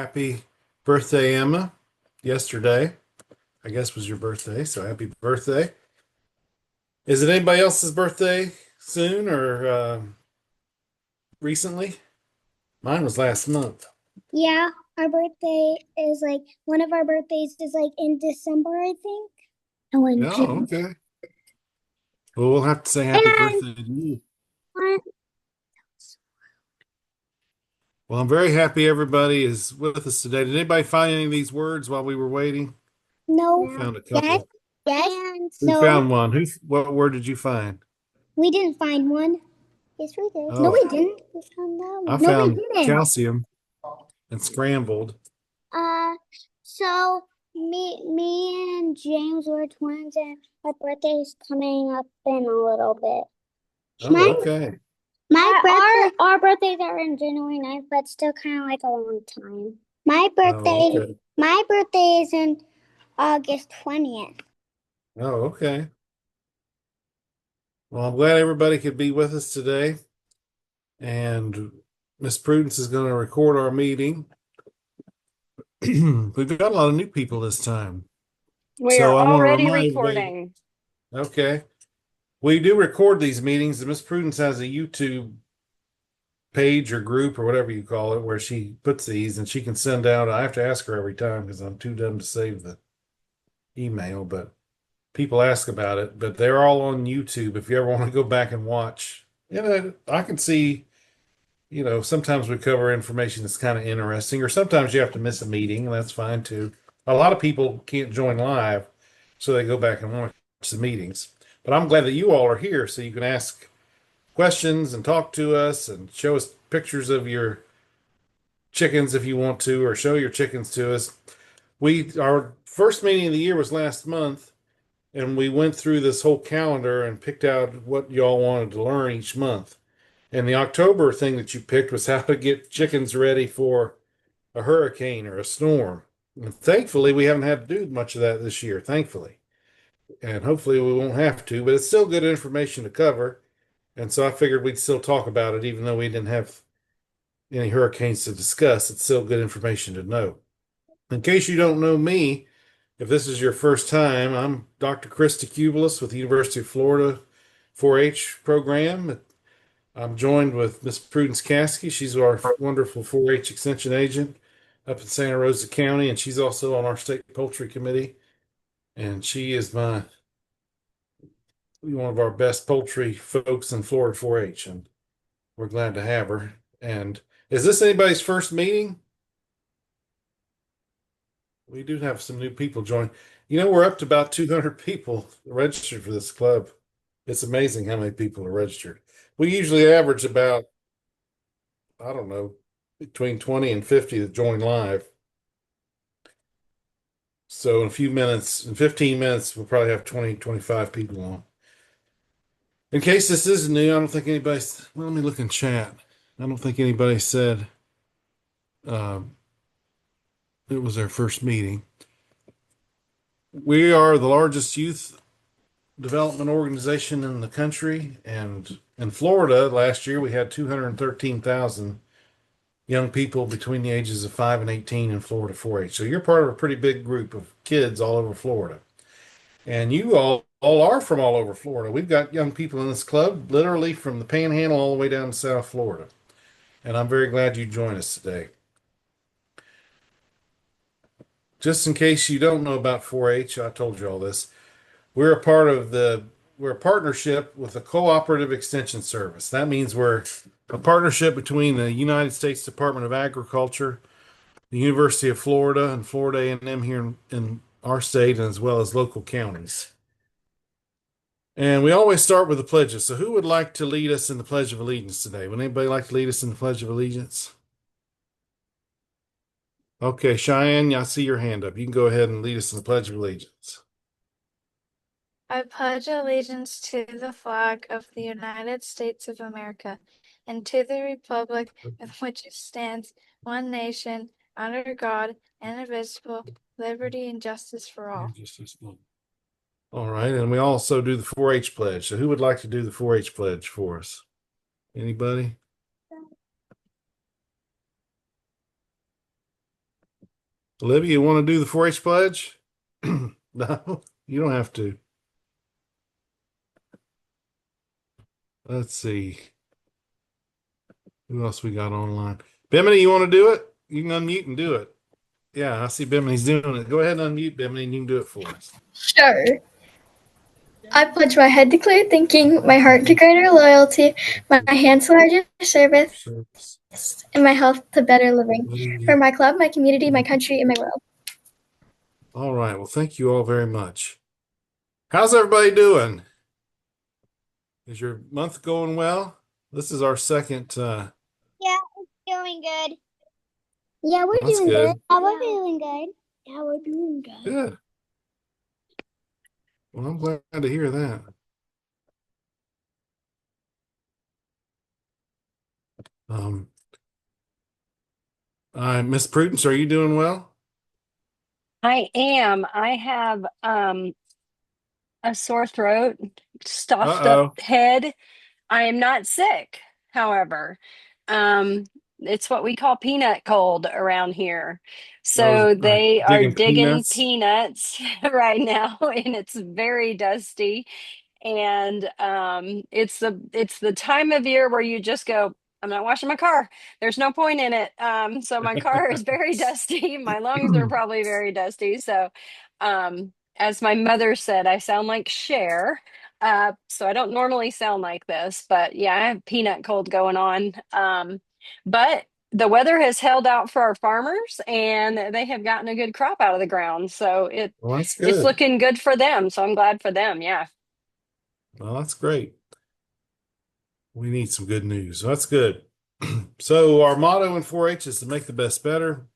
Happy birthday, Emma. Yesterday, I guess, was your birthday, so happy birthday. Is it anybody else's birthday soon or recently? Mine was last month. Yeah, our birthday is like one of our birthdays is like in December, I think. Oh, in Oh, June. okay. Well, we'll have to say happy And birthday to you. uh, Well, I'm very happy everybody is with us today. Did anybody find any of these words while we were waiting? no, I found a yes, couple. yes, and Who no, found one? What word did you find? we didn't find one. Yes, we did. No, Oh, we didn't. We found that I one. No, we found didn't. calcium and scrambled. Uh, so me and James were twins, and our birthday is coming up in a little bit. Oh, Mine, okay. my birthday, our birthdays are in January 9th, but still kind of like a long time. My Oh, birthday, okay. my birthday is in August 20th. Oh, okay. Well, I'm glad everybody could be with us today. And Miss Prudence is going to record our meeting. We've got a lot of new people this time. We are So I want to already remind everybody, recording. okay, we do record these meetings. And Miss Prudence has a YouTube page or group or whatever you call it where she puts these and she can send out. I have to ask her every time because I'm too dumb to save the email, but people ask about it. But they're all on YouTube if you ever want to go back and watch. I can see sometimes we cover information that's kind of interesting, or sometimes you have to miss a meeting, and that's fine too. A lot of people can't join live, so they go back and watch the meetings. But I'm glad that you all are here so you can ask questions and talk to us and show us pictures of your chickens if you want to, or show your chickens to us. Our first meeting of the year was last month, and we went through this whole calendar and picked out what y'all wanted to learn each month. And the October thing that you picked was how to get chickens ready for a hurricane or a storm. And thankfully, we haven't had to do much of that this year, thankfully. And hopefully, we won't have to, but it's still good information to cover. And so I figured we'd still talk about it, even though we didn't have any hurricanes to discuss. It's still good information to know. In case you don't know me, if this is your first time, I'm Dr. Chris DeCubelis with the University of Florida 4-H program. I'm joined with Miss Prudence Caskey. She's our wonderful 4-H extension agent up in Santa Rosa County, and she's also on our state poultry committee. And she is one of our best poultry folks in Florida 4-H, and we're glad to have her. And is this anybody's first meeting? We do have some new people join. We're up to about 200 people registered for this club. It's amazing how many people are registered. We usually average about, I don't know, between 20 and 50 that join live. So in 15 minutes, we'll probably have 20, 25 people on. In case this is new, I don't think anybody's, well, let me look in chat. I don't think anybody said um, it was their first meeting. We are the largest youth development organization in the country. And in Florida, last year, we had 213,000 young people between the ages of 5 and 18 in Florida 4-H. So you're part of a pretty big group of kids all over Florida. And you all are from all over Florida. We've got young people in this club, literally from the Panhandle all the way down to South Florida. And I'm very glad you joined us today. Just in case you don't know about 4-H, I told you all this. We're a part of we're a partnership with a cooperative extension service. That means we're a partnership between the United States Department of Agriculture, the University of Florida, and Florida A&M here in our state, as well as local counties. And we always start with the pledges. So who would like to lead us in the Pledge of Allegiance today? Would anybody like to lead us in the Pledge of Allegiance? Okay, Cheyenne, I see your hand up. You can go ahead and lead us in the Pledge of Allegiance. I pledge allegiance to the flag of the United States of America and to the republic with which it stands, one nation, under God, indivisible, liberty and justice for all. All right, and we also do the 4-H pledge. So who would like to do the 4-H pledge for us? Anybody? Olivia, you want to do the 4-H pledge? No, you don't have to. Let's see. Who else we got online? Bimini, you want to do it? You can unmute and do it. Yeah, I see Bimini's doing it. Go ahead and unmute Bimini and you can do it for us. Sure. I pledge my head to clear thinking, my heart to greater loyalty, my hands to larger service, Service. and my health to better living. For my club, my community, my country, and my world. All right. Well, thank you all very much. How's everybody doing? Is your month going well? This is our second. Yeah, it's doing good. Yeah, we're That's doing good. good. Yeah, we're doing good. Yeah, we're doing good. Good. Well, I'm glad to hear that. Um, Miss Prudence, are you doing well? I am. I have a sore throat, stuffed up Uh-oh. head. I am not sick, however. Um, it's what we call peanut cold around here. I was So they are digging digging peanuts. peanuts right now, and it's very dusty. And it's the time of year where you just go, I'm not washing my car. There's no point in it. So my car is very dusty. My lungs are probably very dusty. So as my mother said, I sound like Cher. So I don't normally sound like this, but yeah, I have peanut cold going on. But the weather has held out for our farmers and they have gotten a good crop out of the ground. So Well, that's it's good. looking good for them. So I'm glad for them. Yeah. Well, that's great. We need some good news. That's good. So our motto in 4-H is to make the best better.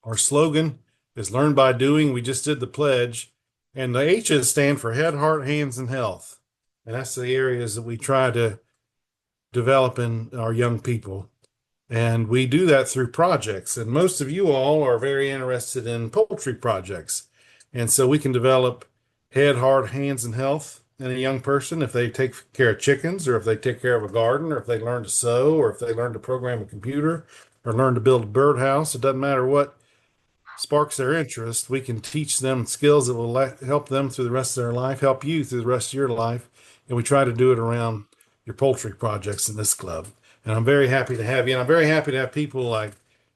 Our slogan is learn by doing. We just did the pledge. And the H's stand for head, heart, hands, and health. And that's the areas that we try to develop in our young people. And we do that through projects. And most of you all are very interested in poultry projects. And so we can develop head, heart, hands, and health in a young person if they take care of chickens, or if they take care of a garden, or if they learn to sew, or if they learn to program a computer, or learn to build a birdhouse. It doesn't matter what sparks their interest. We can teach them skills that will help them through the rest of their life, help you through the rest of your life. And we try to do it around your poultry projects in this club. And I'm very happy to have you. And I'm very happy to have people like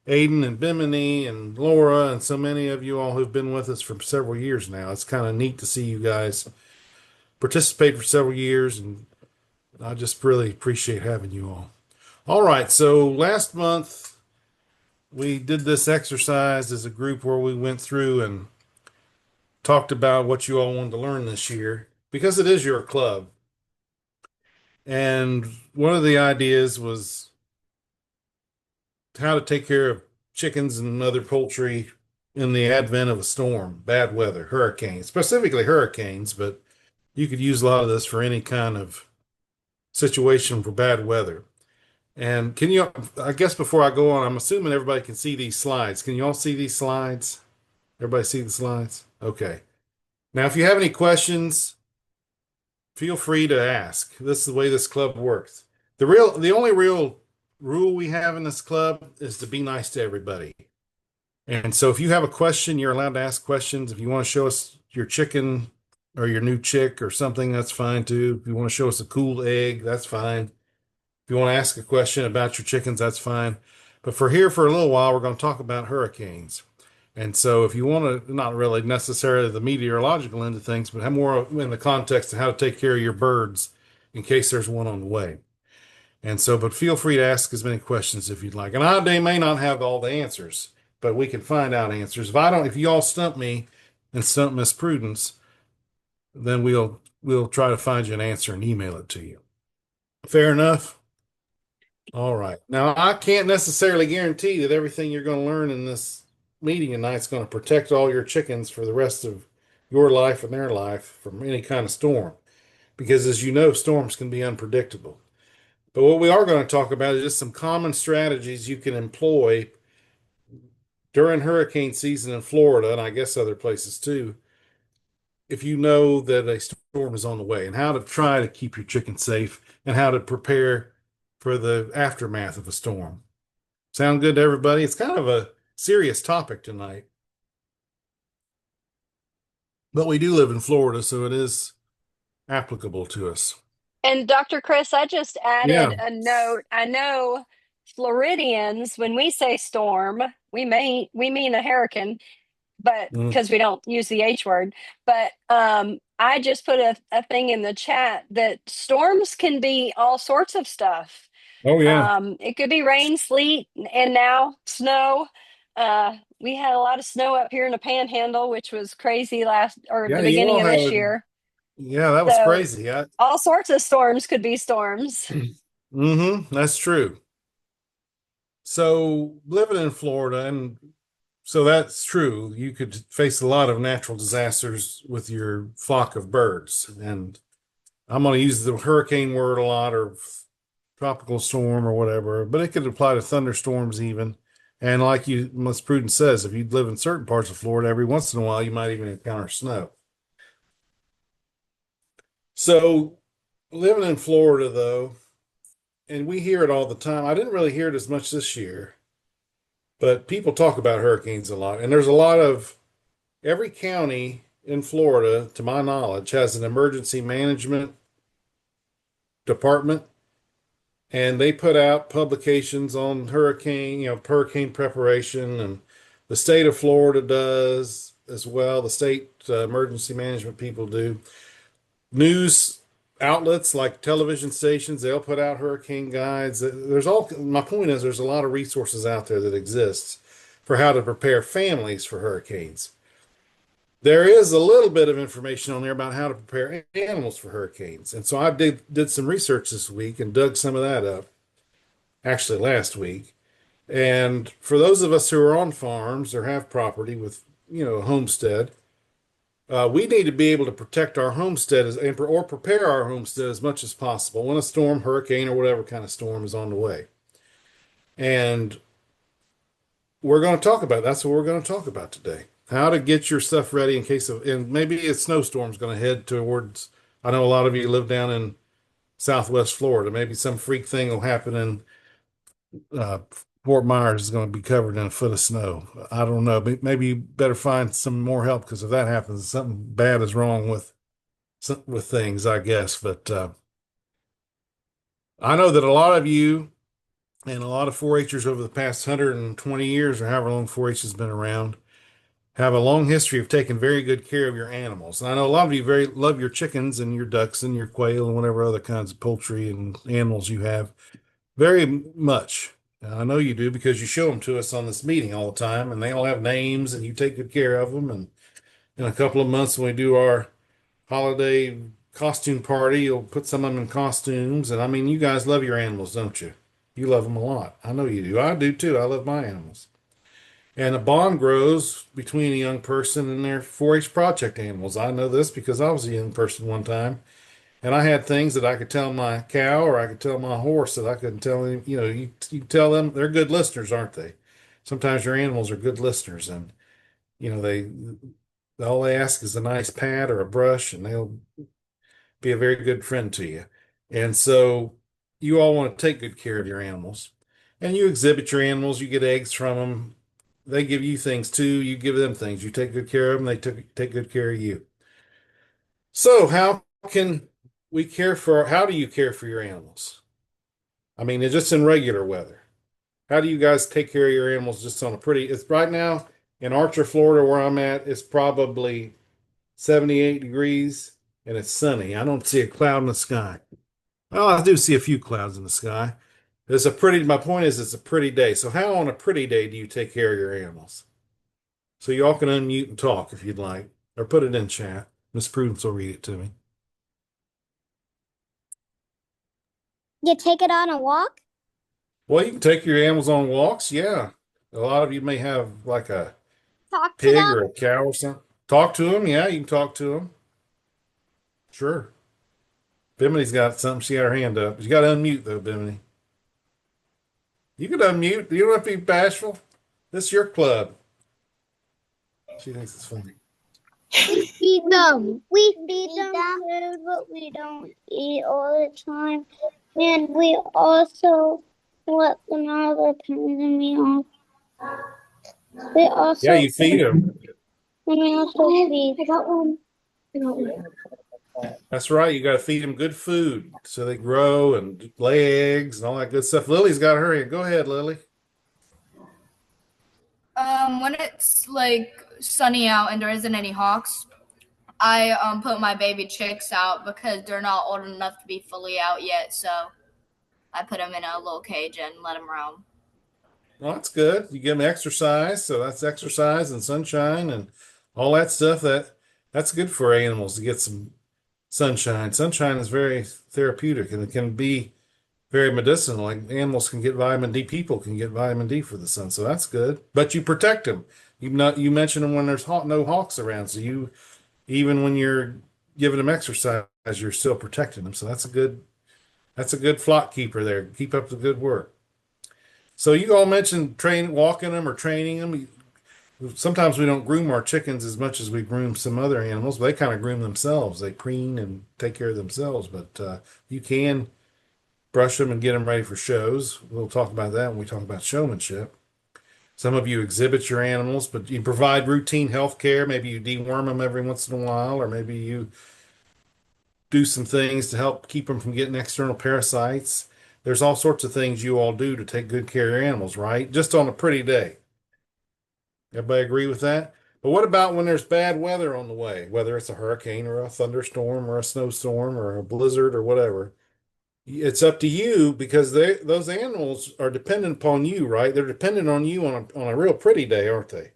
Aiden and Bimini and Laura and so many of you all who've been with us for several years now. It's kind of neat to see you guys participate for several years. And I just really appreciate having you all. All right. So last month, we did this exercise as a group where we went through and talked about what you all wanted to learn this year because it is your club. And one of the ideas was how to take care of chickens and other poultry in the advent of a storm, bad weather, hurricanes, specifically hurricanes, but you could use a lot of this for any kind of situation for bad weather. And can you, I guess before I go on, I'm assuming everybody can see these slides. Can you all see these slides? Everybody see the slides? Okay. Now, if you have any questions, feel free to ask. This is the way this club works. The only real rule we have in this club is to be nice to everybody. And so if you have a question, you're allowed to ask questions. If you want to show us your chicken or your new chick or something, that's fine too. If you want to show us a cool egg, that's fine. If you want to ask a question about your chickens, that's fine. But for here for a little while, we're going to talk about hurricanes. And so if you want to, not really necessarily the meteorological end of things, but have more in the context of how to take care of your birds in case there's one on the way. And so, but feel free to ask as many questions if you'd like. And they may not have all the answers, but we can find out answers. If you all stump me and stump Miss Prudence, then we'll try to find you an answer and email it to you. Fair enough? All right. Now, I can't necessarily guarantee that everything you're going to learn in this meeting tonight is going to protect all your chickens for the rest of your life and their life from any kind of storm. Because as you know, storms can be unpredictable. But what we are going to talk about is just some common strategies you can employ during hurricane season in Florida, and I guess other places too, if you know that a storm is on the way, and how to try to keep your chickens safe and how to prepare for the aftermath of a storm. Sound good to everybody? It's kind of a serious topic tonight. But we do live in Florida, so it is applicable to us. And Dr. Chris, I just Yeah. added a note. I know Floridians, when we say storm, we mean a hurricane, but Mm. because we don't use the H word. But I just put a thing in the chat that storms can be all sorts of stuff. Oh yeah. It could be rain, sleet, and now snow. We had a lot of snow up here in the Panhandle, which was crazy last or Yeah, the you beginning all of this had, year. yeah, that was So crazy. all sorts of storms could be storms. That's true. So living in Florida, and so that's true. You could face a lot of natural disasters with your flock of birds. And I'm going to use the hurricane word a lot or tropical storm or whatever, but it could apply to thunderstorms even. And like you, Ms. Prudence says, if you live in certain parts of Florida, every once in a while, you might even encounter snow. So living in Florida, though, and we hear it all the time. I didn't really hear it as much this year, but people talk about hurricanes a lot. And there's a lot of every county in Florida, to my knowledge, has an emergency management department, and they put out publications on hurricane preparation, and the state of Florida does as well. The state emergency management people do. News outlets like television stations, they'll put out hurricane guides. My point is there's a lot of resources out there that exists for how to prepare families for hurricanes. There is a little bit of information on there about how to prepare animals for hurricanes. And so I did some research this week and dug some of that up, actually last week. And for those of us who are on farms or have property with, a homestead, we need to be able to protect our homestead or prepare our homestead as much as possible when a storm, hurricane, or whatever kind of storm is on the way. And we're going to talk about that's what we're going to talk about today. How to get your stuff ready in case of, and maybe a snowstorm's going to head towards. I know a lot of you live down in Southwest Florida. Maybe some freak thing will happen in uh, Fort Myers is going to be covered in a foot of snow. I don't know. Maybe you better find some more help because if that happens, something bad is wrong with things, I guess. But I know that a lot of you and a lot of 4-Hers over the past 120 years or however long 4-H has been around have a long history of taking very good care of your animals. And I know a lot of you very love your chickens and your ducks and your quail and whatever other kinds of poultry and animals you have very much. I know you do because you show them to us on this meeting all the time, and they all have names, and you take good care of them. And in a couple of months, when we do our holiday costume party, you'll put some of them in costumes. And I mean, you guys love your animals, don't you? You love them a lot. I know you do. I do too. I love my animals. And a bond grows between a young person and their 4-H project animals. I know this because I was a young person one time, and I had things that I could tell my cow or I could tell my horse that I couldn't tell him. You tell them they're good listeners, aren't they? Sometimes your animals are good listeners, and they all they ask is a nice pat or a brush, and they'll be a very good friend to you. And so you all want to take good care of your animals, and you exhibit your animals. You get eggs from them. They give you things too. You give them things. You take good care of them. They take good care of you. So can how do you care for your animals? I mean, it's just in regular weather. How do you guys take care of your animals just on it's right now in Archer, Florida, where I'm at, it's probably 78 degrees and it's sunny. I don't see a cloud in the sky. Well, I do see a few clouds in the sky. My point is it's a pretty day. So how on a pretty day do you take care of your animals? So y'all can unmute and talk if you'd like, or put it in chat. Miss Prudence will read it to me. You take it on a walk? Well, you can take your animals on walks. Yeah. A lot of you may have like a Talk to pig them? or a cow or something. Talk to them. Yeah, you can talk to them. Sure. Biminy's got something. She got her hand up. You got to unmute though, Bimini. You can unmute. You don't have to be bashful. This is your club. She thinks it's funny. We feed them. We feed them food, but we don't eat all the time. And we also let them have their pens and we Yeah, also you feed them. Let me also feed. I got one. That's right. You got to feed them good food so they grow and lay eggs and all that good stuff. Lily's got her hand. Go ahead, Lily. When it's like sunny out and there isn't any hawks, I put my baby chicks out because they're not old enough to be fully out yet. So I put them in a little cage and let them roam. Well, that's good. You give them exercise, so that's exercise and sunshine and all that stuff. That's good for animals to get some sunshine. Sunshine is very therapeutic and it can be very medicinal. Like animals can get vitamin D, people can get vitamin D for the sun, so that's good. But you protect them. You mentioned them when there's no hawks around, so you even when you're giving them exercise, you're still protecting them. So that's a good flock keeper there. Keep up the good work. So you all mentioned walking them or training them. Sometimes we don't groom our chickens as much as we groom some other animals, but they kind of groom themselves. They preen and take care of themselves. But you can brush them and get them ready for shows. We'll talk about that when we talk about showmanship. Some of you exhibit your animals, but you provide routine health care. Maybe you deworm them every once in a while, or maybe you do some things to help keep them from getting external parasites. There's all sorts of things you all do to take good care of your animals, right? Just on a pretty day. Everybody agree with that? But what about when there's bad weather on the way, whether it's a hurricane or a thunderstorm or a snowstorm or a blizzard or whatever? It's up to you because those animals are dependent upon you, right? They're dependent on you on a real pretty day, aren't they?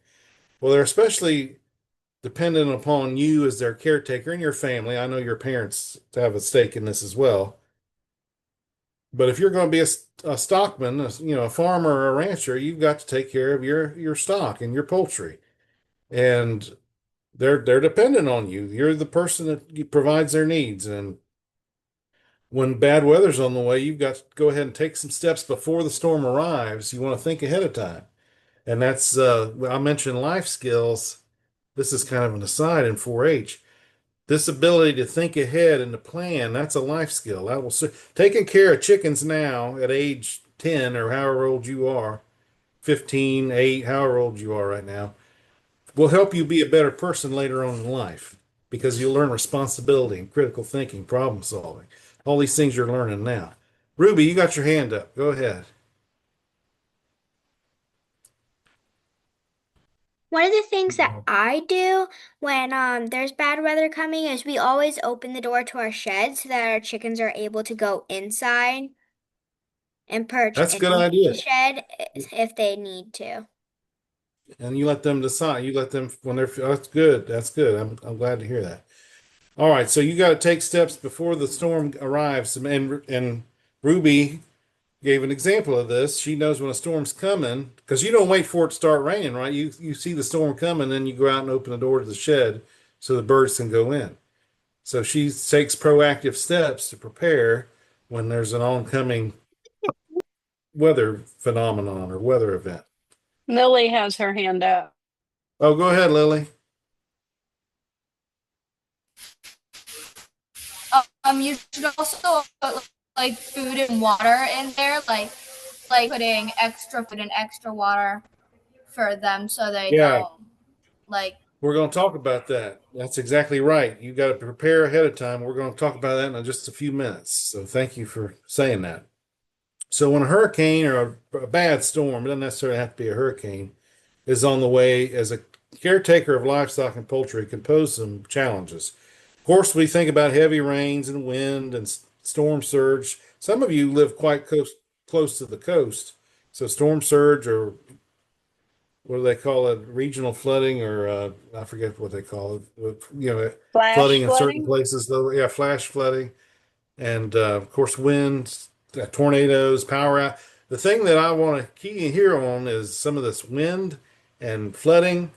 Well, they're especially dependent upon you as their caretaker and your family. I know your parents have a stake in this as well. But if you're going to be a stockman, a farmer or a rancher, you've got to take care of your stock and your poultry, and they're dependent on you. You're the person that provides their needs, and when bad weather's on the way, you've got to go ahead and take some steps before the storm arrives. You want to think ahead of time. And that's, I mentioned life skills. This is kind of an aside in 4-H. This ability to think ahead and to plan, that's a life skill. Taking care of chickens now at age 10 or however old you are, 15, 8, however old you are right now, will help you be a better person later on in life because you'll learn responsibility and critical thinking, problem solving, all these things you're learning now. Ruby, you got your hand up. Go ahead. One of the things that I do when there's bad weather coming is we always open the door to our shed so that our chickens are able to go inside and perch That's a in good the idea. shed if they need to. And you let them decide. You let them when they're. That's good. That's good. I'm glad to hear that. All right. So you got to take steps before the storm arrives. And Ruby gave an example of this. She knows when a storm's coming because you don't wait for it to start raining, right? You see the storm coming, then you go out and open the door to the shed so the birds can go in. So she takes proactive steps to prepare when there's an oncoming weather phenomenon or weather event. Lily has her hand up. Oh, go ahead, Lily. You should also put like food and water in there, like putting extra food and extra water for them so they Yeah, don't like. we're going to talk about that. That's exactly right. You got to prepare ahead of time. We're going to talk about that in just a few minutes. So thank you for saying that. So when a hurricane or a bad storm, it doesn't necessarily have to be a hurricane, is on the way, as a caretaker of livestock and poultry, can pose some challenges. Of course, we think about heavy rains and wind and storm surge. Some of you live quite close to the coast, so storm surge or what do they call it? Regional flooding, or I forget what they call it. Flash Flooding in certain flooding. places, though. Yeah, flash flooding, and of course, winds, tornadoes, power out. The thing that I want to key in here on is some of this wind and flooding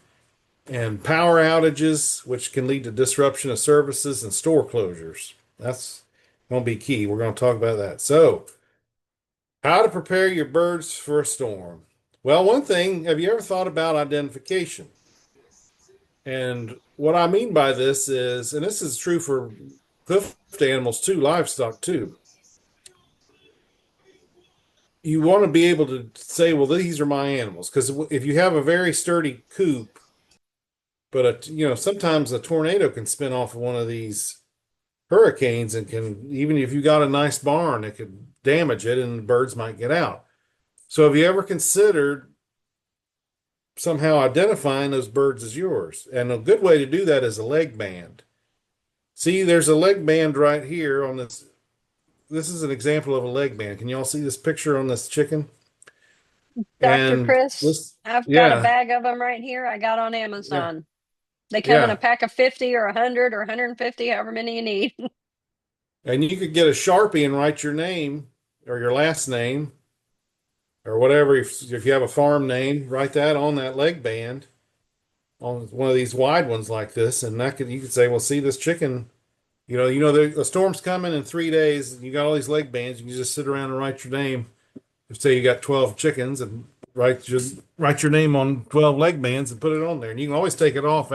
and power outages, which can lead to disruption of services and store closures. That's going to be key. We're going to talk about that. So, how to prepare your birds for a storm? Well, one thing, have you ever thought about identification? And what I mean by this is, and this is true for hoofed animals too, livestock too, you want to be able to say, well, these are my animals. Because if you have a very sturdy coop, But sometimes a tornado can spin off of one of these hurricanes and can, even if you got a nice barn, it could damage it and birds might get out. So have you ever considered somehow identifying those birds as yours? And a good way to do that is a leg band. See, there's a leg band right here on this. This is an example of a leg band. Can y'all see this picture on this chicken? Dr. And Chris, this, I've got a yeah, bag of them right here. I got on yeah, Amazon. They come in a yeah. pack of 50 or 100 or 150, however many you need. And you could get a Sharpie and write your name or your last name or whatever. If you have a farm name, write that on that leg band on one of these wide ones like this. And you could say, well, see this chicken, the storm's coming in 3 days. And you got all these leg bands. You can just sit around and write your name. If say you got 12 chickens and write your name on 12 leg bands and put it on there. And you can always take it off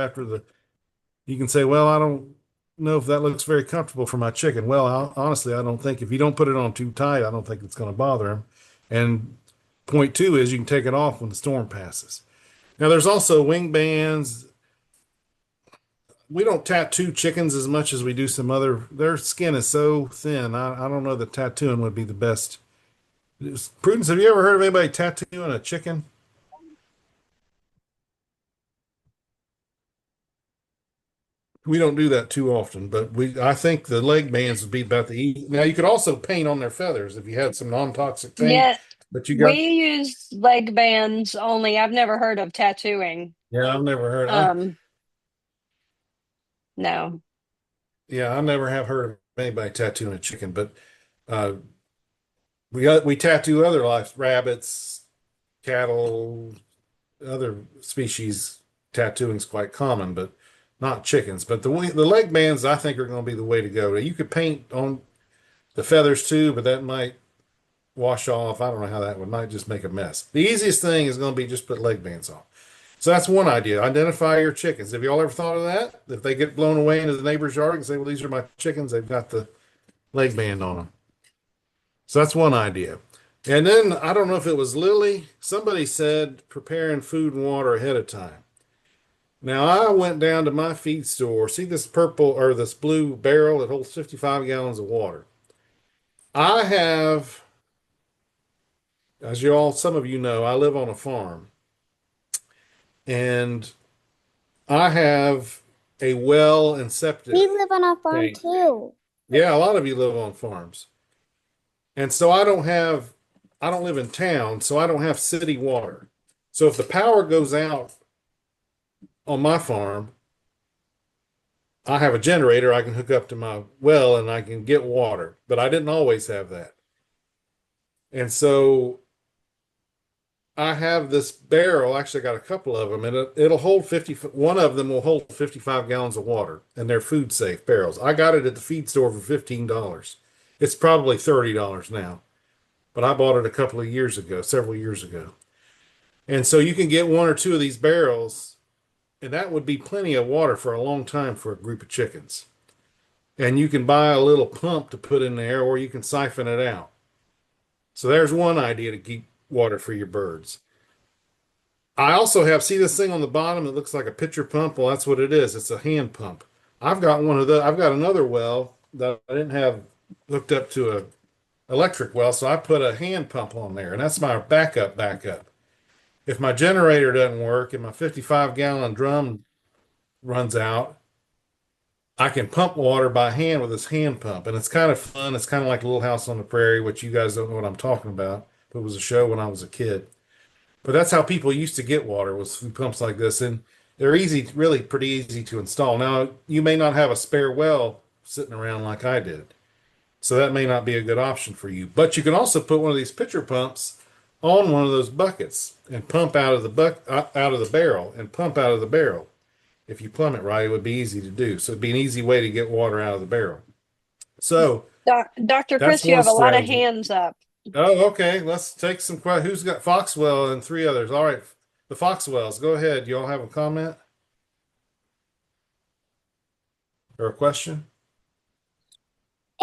you can say, well, I don't know if that looks very comfortable for my chicken. Well, honestly, I don't think if you don't put it on too tight, I don't think it's going to bother him. And point two is you can take it off when the storm passes. Now, there's also wing bands. We don't tattoo chickens as much as we do some other. Their skin is so thin. I don't know that tattooing would be the best. Prudence, have you ever heard of anybody tattooing a chicken? We don't do that too often, but I think the leg bands would be about the easy. Now you could also paint on their feathers if you had some non-toxic paint, Yeah, but you we got, use leg bands only. I've never heard of tattooing. yeah, I've never heard. Um, no. Yeah, I never have heard of anybody tattooing a chicken, but uh, we tattoo other life, rabbits, cattle, other species. Tattooing is quite common, but not chickens. But the leg bands, I think, are going to be the way to go. You could paint on the feathers too, but that might wash off. I don't know how that would might just make a mess. The easiest thing is going to be just put leg bands on. So that's one idea. Identify your chickens. Have you all ever thought of that? If they get blown away into the neighbor's yard and say, well, these are my chickens, they've got the leg band on them. So that's one idea. And then I don't know if it was Lily, somebody said preparing food and water ahead of time. Now I went down to my feed store. See this purple or this blue barrel that holds 55 gallons of water. I have, as some of you know, I live on a farm and I have a well and septic We live on a farm tank. too. Yeah, a lot of you live on farms. And so I don't live in town, so I don't have city water. So if the power goes out on my farm, I have a generator I can hook up to my well and I can get water, but I didn't always have that. And so I have this barrel, actually I got a couple of them, and it'll hold 50, one of them will hold 55 gallons of water, and they're food safe barrels. I got it at the feed store for $15. It's probably $30 now, but I bought it a couple of years ago, several years ago. And so you can get one or two of these barrels, and that would be plenty of water for a long time for a group of chickens. And you can buy a little pump to put in there, or you can siphon it out. So there's one idea to keep water for your birds. I also see this thing on the bottom that looks like a pitcher pump. Well, that's what it is. It's a hand pump. I've got I've got another well that I didn't have hooked up to a electric well, so I put a hand pump on there, and that's my backup. If my generator doesn't work and my 55-gallon drum runs out, I can pump water by hand with this hand pump, and it's kind of fun. It's kind of like Little House on the Prairie, which you guys don't know what I'm talking about. It was a show when I was a kid. But that's how people used to get water, was through pumps like this, and they're easy, really pretty easy to install. Now, you may not have a spare well sitting around like I did, so that may not be a good option for you. But you can also put one of these pitcher pumps on one of those buckets and pump out of the barrel and pump out of the barrel. If you plumb it right, it would be easy to do. So it'd be an easy way to get water out of the barrel. So Dr. that's Chris, you one have a lot of strategy. hands up. Oh, okay. Let's take some questions. Who's got Foxwell and three others? All right. The Foxwells, go ahead. You all have a comment or a question?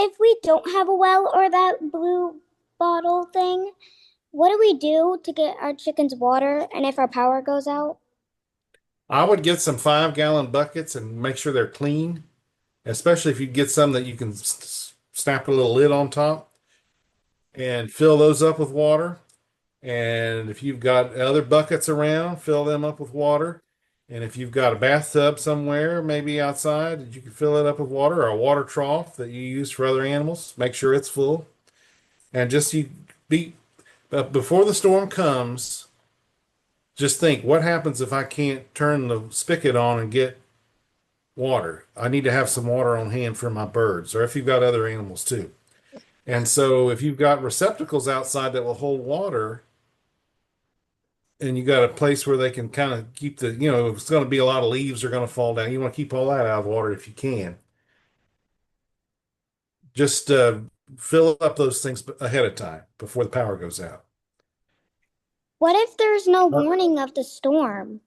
If we don't have a well or that blue bottle thing, what do we do to get our chickens water and if our power goes out? I would get some 5 gallon buckets and make sure they're clean, especially if you get some that you can snap a little lid on top and fill those up with water. And if you've got other buckets around, fill them up with water. And if you've got a bathtub somewhere, maybe outside, that you can fill it up with water, or a water trough that you use for other animals, make sure it's full. And just you be before the storm comes, just think, what happens if I can't turn the spigot on and get water? I need to have some water on hand for my birds, or if you've got other animals too. And so if you've got receptacles outside that will hold water, and you got a place where they can kind of keep if it's going to be a lot of leaves are going to fall down, you want to keep all that out of water if you can. Just fill up those things ahead of time before the power goes out. What if there's no warning of the storm?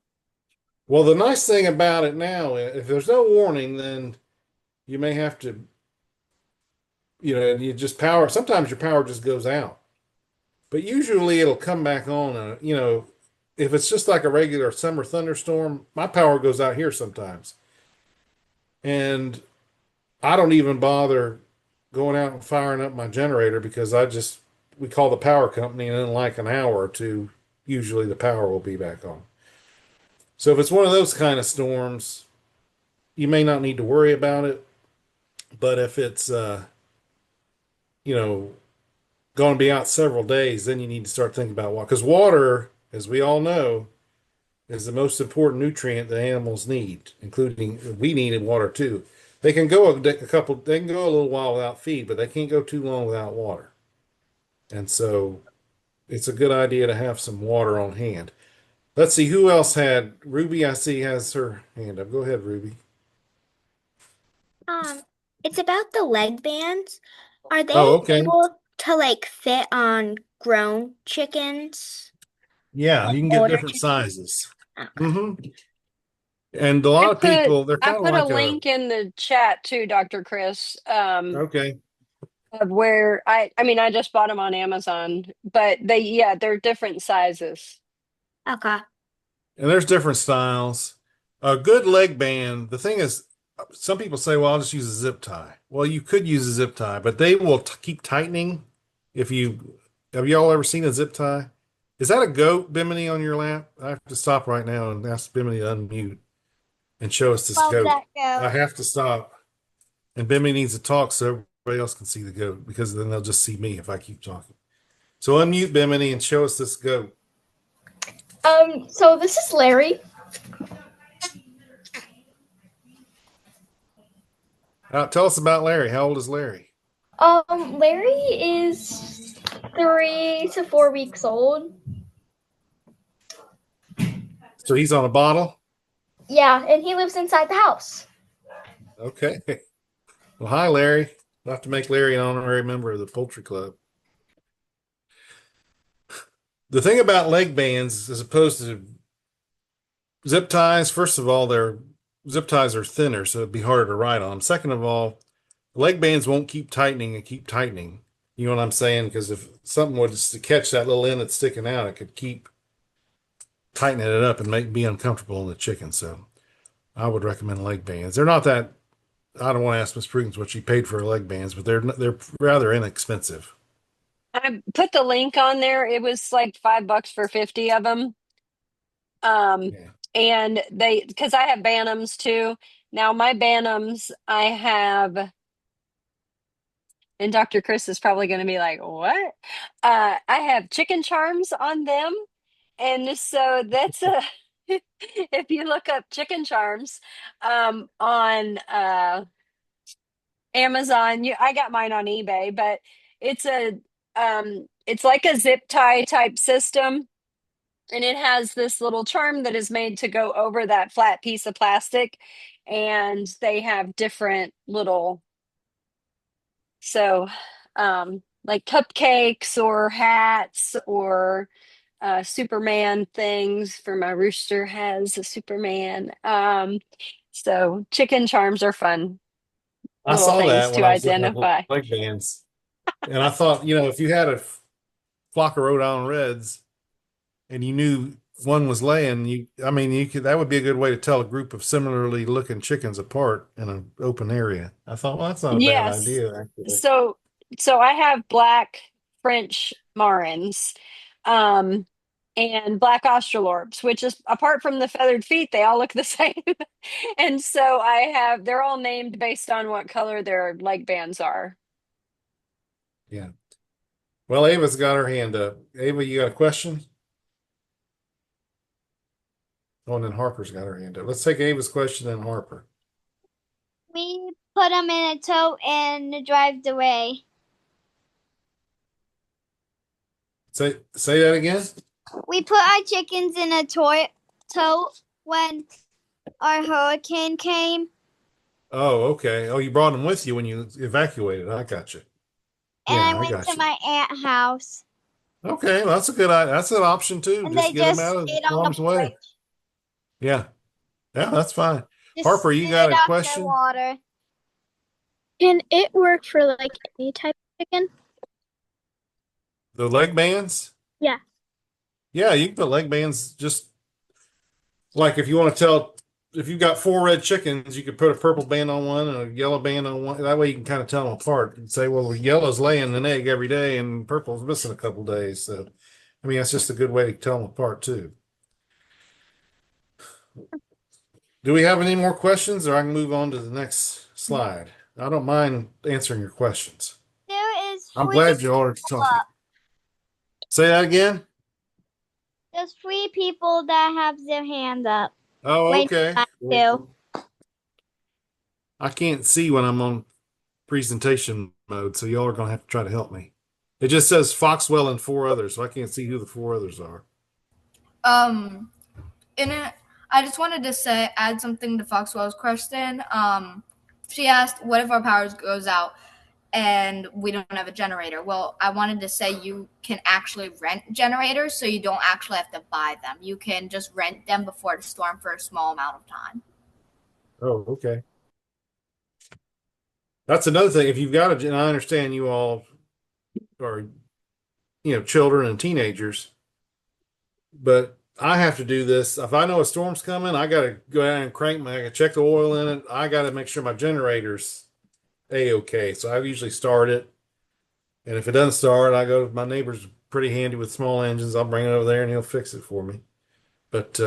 Well, the nice thing about it now, if there's no warning, then you may have to, you just power. Sometimes your power just goes out, but usually it'll come back on. If it's just like a regular summer thunderstorm, my power goes out here sometimes. And I don't even bother going out and firing up my generator because we call the power company, and in like an hour or two, usually the power will be back on. So if it's one of those kind of storms, you may not need to worry about it. But if it's, going to be out several days, then you need to start thinking about water. Because water, as we all know, is the most important nutrient that animals need, including we need in water too. They can go they can go a little while without feed, but they can't go too long without water. And so it's a good idea to have some water on hand. Let's see who else had Ruby. I see has her hand up. Go ahead, Ruby. Um, it's about the leg bands. Are they Oh, okay. able to like fit on grown chickens? Yeah, Like you can get older different chickens? sizes. Okay. hmm And a lot of people, they're I kind of put a like a, link in the chat too, Dr. Chris, okay. of where I mean I just bought them on Amazon, but they're different sizes. Okay. And there's different styles. A good leg band, the thing is, some people say, well, I'll just use a zip tie. Well, you could use a zip tie, but they will keep tightening. Have y'all ever seen a zip tie? Is that a goat, Bimini, on your lap? I have to stop right now and ask Bimini to unmute and show us this Love goat. that I go. have to stop. And Bimini needs to talk so everybody else can see the goat, because then they'll just see me if I keep talking. So unmute Bimini and show us this goat. So this is Larry. Tell us about Larry. How old is Larry? Larry is 3 to 4 weeks old. So he's on a bottle? Yeah, and he lives inside the house. Okay. Well, hi, Larry. We'll have to make Larry an honorary member of the Poultry Club. The thing about leg bands, as opposed to zip ties, first of all, their zip ties are thinner, so it'd be harder to ride on them. Second of all, leg bands won't keep tightening and keep tightening. You know what I'm saying? Because if something was to catch that little end that's sticking out, it could keep tightening it up and be uncomfortable in the chicken. So I would recommend leg bands. They're not that. I don't want to ask Miss Prudence what she paid for her leg bands, but they're rather inexpensive. I put the link on there. It was like $5 for 50 of them. Yeah. And because I have Bantams too. Now my Bantams, I have, and Dr. Chris is probably going to be like, what? I have chicken charms on them. And so that's if you look up chicken charms on Amazon, I got mine on eBay, but it's it's like a zip tie type system, and it has this little charm that is made to go over that flat piece of plastic, and they have different little, so like cupcakes or hats or Superman things. For my rooster has a Superman. So chicken charms are fun I little saw things that when to I was looking up identify. leg bands, and I thought, if you had a flock of Rhode Island Reds and you knew one was laying, you could, that would be a good way to tell a group of similarly looking chickens apart in an open area. I thought, well, that's not a bad Yes. idea, actually. So so I have black French Marins, um, and black Australorps, which is apart from the feathered feet, they all look the same. And so they're all named based on what color their leg bands are. Yeah. Well, Ava's got her hand up. Ava, you got a question? Oh, and then Harper's got her hand up. Let's take Ava's question, then Harper. We put them in a tote and drive away. Say that again. We put our chickens in a tote when our hurricane came, Oh, okay. Oh, you brought them with you when you evacuated. I got you. and Yeah, I I went got to you. my aunt's house, Okay, well, that's an option too. and Just they get them just out of stayed on the harm's way. porch. Yeah, yeah, that's fine. Just Harper, you got spit a out their question? water. Can it work for like any type of chicken? The leg bands? Yeah. Yeah, you can put leg bands just like if you want to tell if you've got four red chickens, you could put a purple band on one and a yellow band on one. That way you can kind of tell them apart and say, well, the yellow's laying an egg every day and purple's missing a couple days. So, I mean, that's just a good way to tell them apart too. Do we have any more questions or I can move on to the next slide? I don't mind answering your questions. There is I'm three glad you all are talking. Say that again. There's three people that have their hand up. Oh, Wait, okay. not two. I can't see when I'm on presentation mode, so y'all are going to have to try to help me. It just says Foxwell and four others, so I can't see who the four others are. In it, I just wanted to add something to Foxwell's question. She asked, "What if our power goes out and we don't have a generator?" Well, I wanted to say you can actually rent generators, so you don't actually have to buy them. You can just rent them before the storm for a small amount of time. Oh, okay. That's another thing. If you've got and I understand you all are, children and teenagers, but I have to do this. If I know a storm's coming, I got to go out and I got to check the oil in it. I got to make sure my generator's A-okay. So I usually start it. And if it doesn't start, I go to my neighbor's pretty handy with small engines. I'll bring it over there and he'll fix it for me. But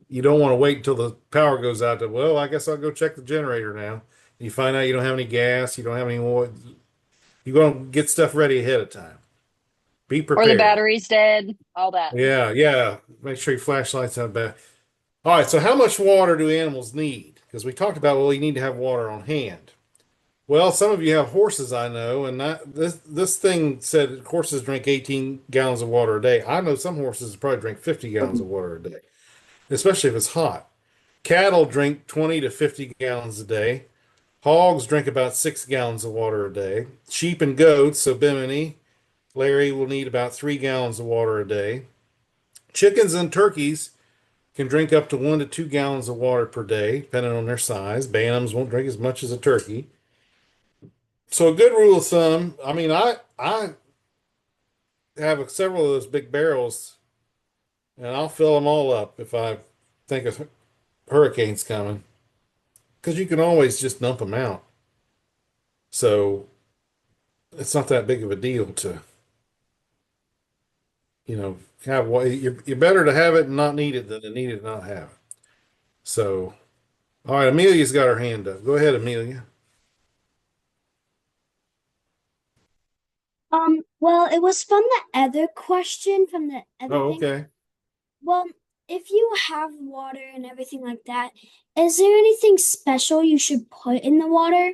you don't want to wait until the power goes out to, well, I guess I'll go check the generator now. You find out you don't have any gas, you don't have any oil. You're going to get stuff ready ahead of time. Be Or the prepared. battery's dead, all that. Yeah, yeah. Make sure your flashlight's out back. All right, so how much water do animals need? Because we talked about, well, you need to have water on hand. Well, some of you have horses, I know, and this thing said horses drink 18 gallons of water a day. I know some horses probably drink 50 gallons of water a day, especially if it's hot. Cattle drink 20 to 50 gallons a day. Hogs drink about 6 gallons of water a day. Sheep and goats, so Bimini, Larry will need about 3 gallons of water a day. Chickens and turkeys can drink up to 1 to 2 gallons of water per day, depending on their size. Bantams won't drink as much as a turkey. So a good rule of thumb, I mean, I have several of those big barrels, and I'll fill them all up if I think a hurricane's coming, because you can always just dump them out. So it's not that big of a deal to, have what you're better to have it and not need it than to need it and not have it. So, all right, Amelia's got her hand up. Go ahead, Amelia. Well, it was from the other question from the other Oh, thing. okay. Well, if you have water and everything like that, is there anything special you should put in the water?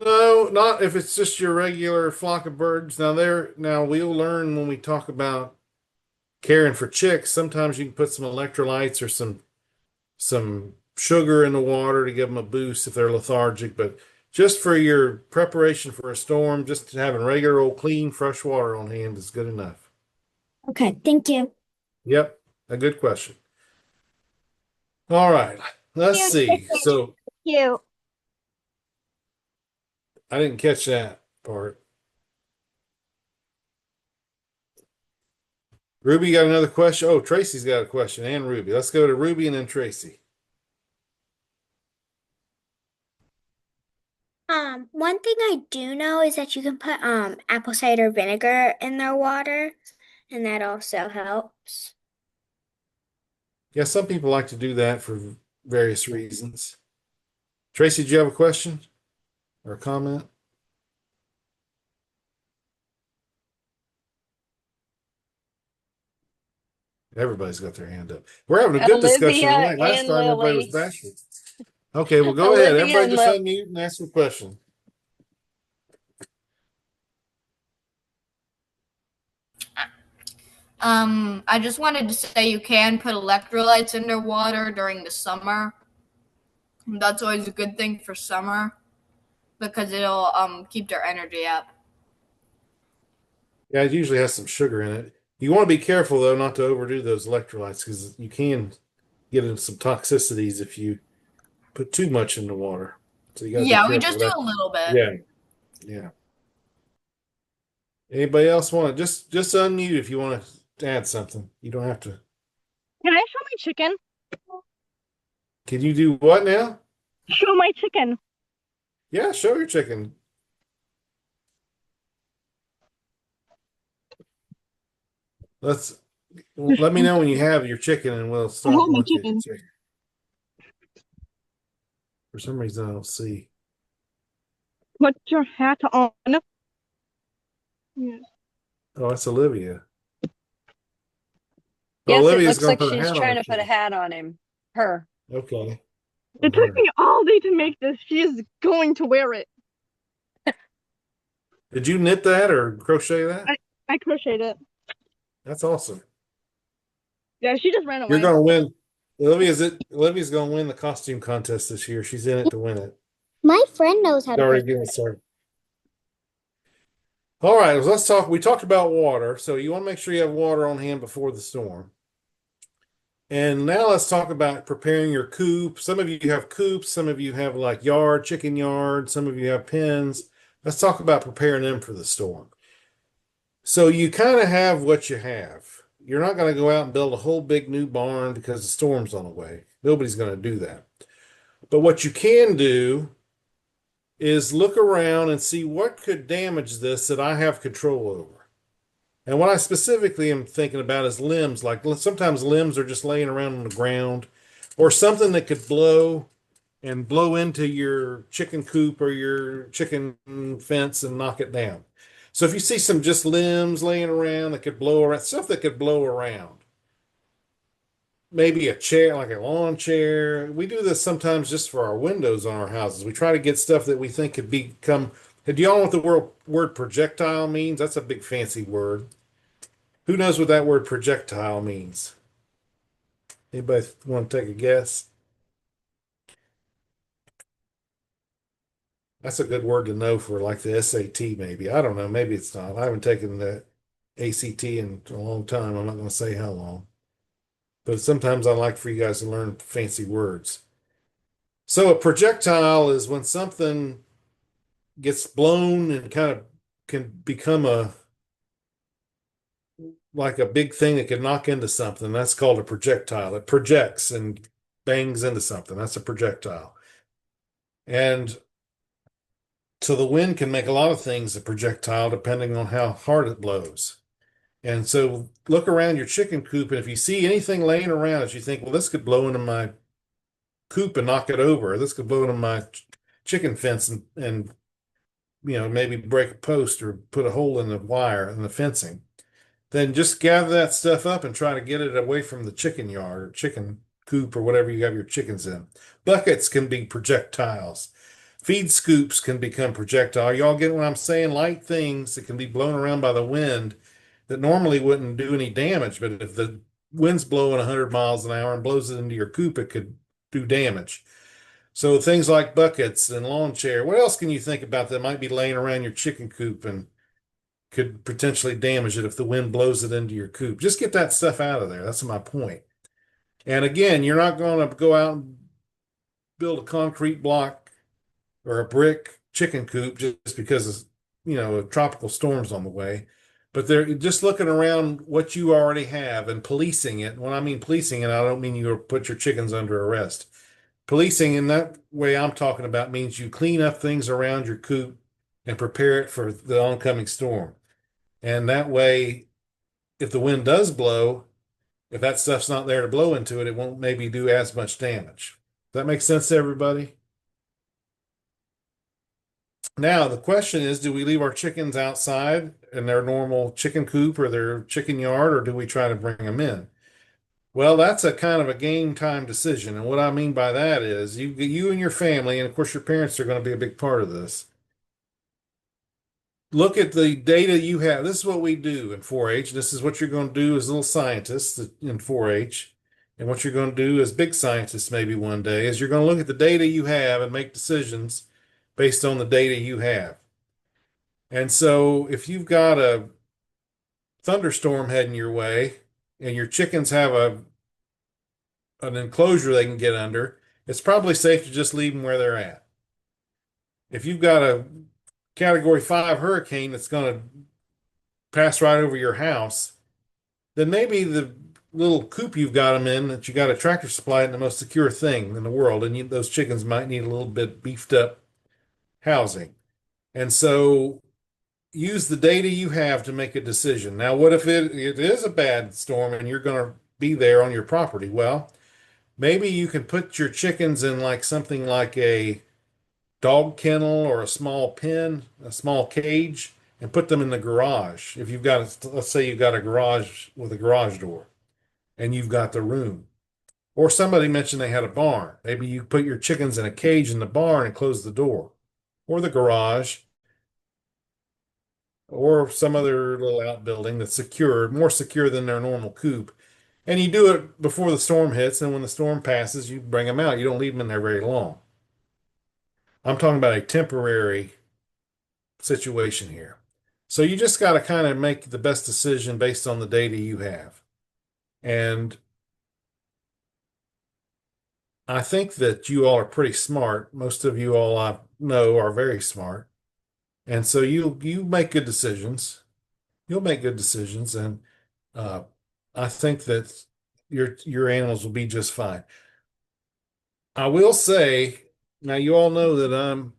No, not if it's just your regular flock of birds. Now we'll learn when we talk about caring for chicks. Sometimes you can put some electrolytes or some sugar in the water to give them a boost if they're lethargic. But just for your preparation for a storm, just having regular old clean fresh water on hand is good enough. Okay, thank you. Yep, a good question. All right, let's see. So Cute. I didn't catch that part. Ruby got another question. Oh, Tracy's got a question, and Ruby. Let's go to Ruby and then Tracy. One thing I do know is that you can put apple cider vinegar in their water, and that also helps. Yeah, some people like to do that for various reasons. Tracy, do you have a question or a comment? Everybody's got their hand up. We're having a good discussion Olivia tonight. Last and time everybody was Lily. bashful. Okay, well, go ahead. Olivia Everybody and just Lily. unmute and ask your question. I just wanted to say you can put electrolytes in their water during the summer. That's always a good thing for summer because it'll keep their energy up. Yeah, it usually has some sugar in it. You want to be careful though, not to overdo those electrolytes because you can get into some toxicities if you put too much in the water. So you got to be Yeah, we careful just with do that. a little bit. Yeah, yeah. Anybody else want to just unmute if you want to add something. You don't have to. Can I show my chicken? Can you do what now? Show my chicken. Yeah, show your chicken. Let's let me know when you have your chicken and we'll I start have my looking at your chicken. chicken. For some reason I don't see. Put your hat on. Yes. Oh, that's Olivia. Oh, Yes, it Olivia's looks gonna like put a she's hat on trying her to put a chicken. hat on him. Her. Okay. It On took her. me all day to make this. She is going to wear it. Did you knit that or crochet that? I crocheted it. That's awesome. Yeah, she just ran You're away. gonna win. Olivia's gonna win the costume contest this year. She's in it to win it. My friend knows how She's to already put. getting started. All right, let's talk. We talked about water, so you want to make sure you have water on hand before the storm. And now let's talk about preparing your coop. Some of you have coops, some of you have like chicken yard, some of you have pens. Let's talk about preparing them for the storm. So you kind of have what you have. You're not going to go out and build a whole big new barn because the storm's on the way. Nobody's going to do that. But what you can do is look around and see what could damage this that I have control over. And what I specifically am thinking about is limbs. Like sometimes limbs are just laying around on the ground, or something that could blow into your chicken coop or your chicken fence and knock it down. So if you see some just limbs laying around that could blow around, stuff that could blow around, maybe a chair, like a lawn chair. We do this sometimes just for our windows on our houses. We try to get stuff that we think could become. Do y'all know what the word projectile means? That's a big fancy word. Who knows what that word projectile means? Anybody want to take a guess? That's a good word to know for like the SAT, maybe. I don't know. Maybe it's not. I haven't taken the ACT in a long time. I'm not going to say how long. But sometimes I like for you guys to learn fancy words. So a projectile is when something gets blown and kind of can become like a big thing that can knock into something. That's called a projectile. It projects and bangs into something. That's a projectile. And so the wind can make a lot of things a projectile depending on how hard it blows. And so look around your chicken coop, and if you see anything laying around that you think, well, this could blow into my coop and knock it over, or this could blow into my chicken fence and maybe break a post or put a hole in the wire in the fencing, then just gather that stuff up and try to get it away from the chicken yard or chicken coop or whatever you have your chickens in. Buckets can be projectiles. Feed scoops can become projectile. Y'all get what I'm saying? Light things that can be blown around by the wind that normally wouldn't do any damage, but if the wind's blowing 100 miles an hour and blows it into your coop, it could do damage. So things like buckets and lawn chair. What else can you think about that might be laying around your chicken coop and could potentially damage it if the wind blows it into your coop? Just get that stuff out of there. That's my point. And again, you're not going to go out and build a concrete block or a brick chicken coop just because a tropical storm's on the way. But they're just looking around what you already have and policing it. When I mean policing it, I don't mean you put your chickens under arrest. Policing in that way I'm talking about means you clean up things around your coop and prepare it for the oncoming storm. And that way, if the wind does blow, if that stuff's not there to blow into it, it won't maybe do as much damage. Does that make sense to everybody? Now, the question is, do we leave our chickens outside in their normal chicken coop or their chicken yard, or do we try to bring them in? Well, that's a kind of a game time decision. And what I mean by that is you and your family, and of course your parents are going to be a big part of this. Look at the data you have. This is what we do in 4-H. This is what you're going to do as little scientists in 4-H. And what you're going to do as big scientists maybe one day is you're going to look at the data you have and make decisions based on the data you have. And so if you've got a thunderstorm heading your way and your chickens have an enclosure they can get under, it's probably safe to just leave them where they're at. If you've got a Category 5 hurricane that's going to pass right over your house, then maybe the little coop you've got them in that you got a Tractor Supply isn't the most secure thing in the world, and those chickens might need a little bit beefed up housing. And so use the data you have to make a decision. Now, what if it is a bad storm and you're going to be there on your property? Well, maybe you can put your chickens in like something like a dog kennel or a small pen, a small cage, and put them in the garage. If you've got, let's say you've got a garage with a garage door and you've got the room. Or somebody mentioned they had a barn. Maybe you put your chickens in a cage in the barn and close the door, or the garage, or some other little outbuilding that's secure, more secure than their normal coop. And you do it before the storm hits, and when the storm passes, you bring them out. You don't leave them in there very long. I'm talking about a temporary situation here. So you just got to kind of make the best decision based on the data you have. And I think that you all are pretty smart. Most of you all I know are very smart. And so you make good decisions. You'll make good decisions, and uh, I think that your animals will be just fine. I will say, now you all know that I'm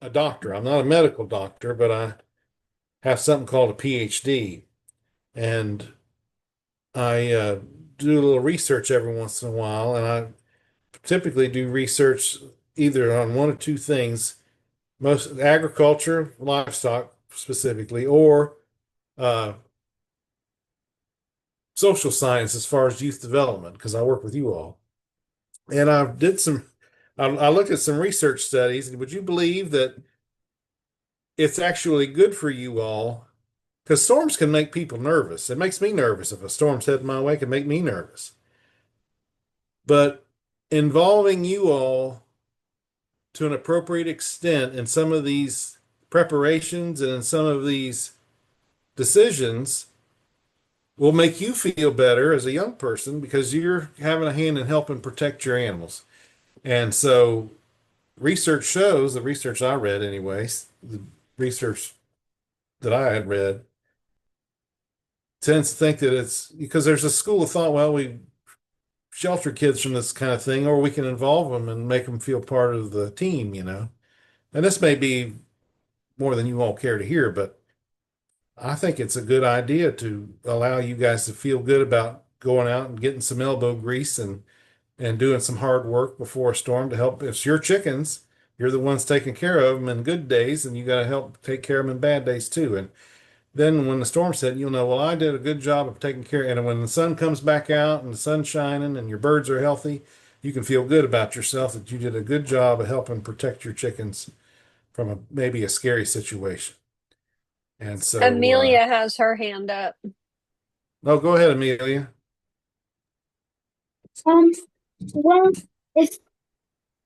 a doctor. I'm not a medical doctor, but I have something called a PhD, and I do a little research every once in a while, and I typically do research either on one or two things, most agriculture, livestock specifically, or uh, social science as far as youth development, because I work with you all. And I looked at some research studies, and would you believe that it's actually good for you all? Because storms can make people nervous. It makes me nervous. If a storm's heading my way, it can make me nervous. But involving you all to an appropriate extent in some of these preparations and in some of these decisions will make you feel better as a young person because you're having a hand in helping protect your animals. And so research shows, the research I read anyways, the research that I had read tends to think that it's because there's a school of thought, well, we shelter kids from this kind of thing, or we can involve them and make them feel part of the team, you know. And this may be more than you all care to hear, but I think it's a good idea to allow you guys to feel good about going out and getting some elbow grease and doing some hard work before a storm to help. If it's your chickens, you're the ones taking care of them in good days, and you got to help take care of them in bad days too. And then when the storm's hit, you'll know, well, I did a good job of taking care. And when the sun comes back out and the sun's shining and your birds are healthy, you can feel good about yourself that you did a good job of helping protect your chickens from maybe a scary situation. And so, Amelia has her hand up. no, go ahead, Amelia. Well, if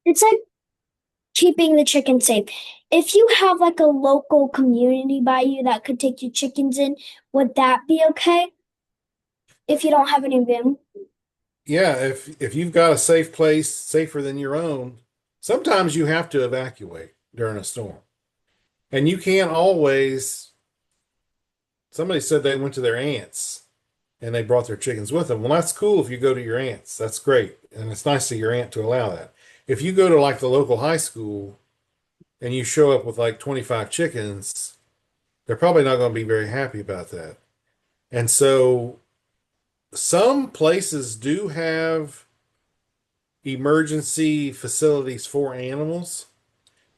it's like keeping the chicken safe. If you have like a local community by you that could take your chickens in, would that be okay? If you don't have any room? Yeah, if you've got a safe place, safer than your own, sometimes you have to evacuate during a storm. And you can't always somebody said they went to their aunt's and they brought their chickens with them. Well, that's cool if you go to your aunt's. That's great. And it's nice of your aunt to allow that. If you go to like the local high school and you show up with like 25 chickens, they're probably not going to be very happy about that. And so some places do have emergency facilities for animals.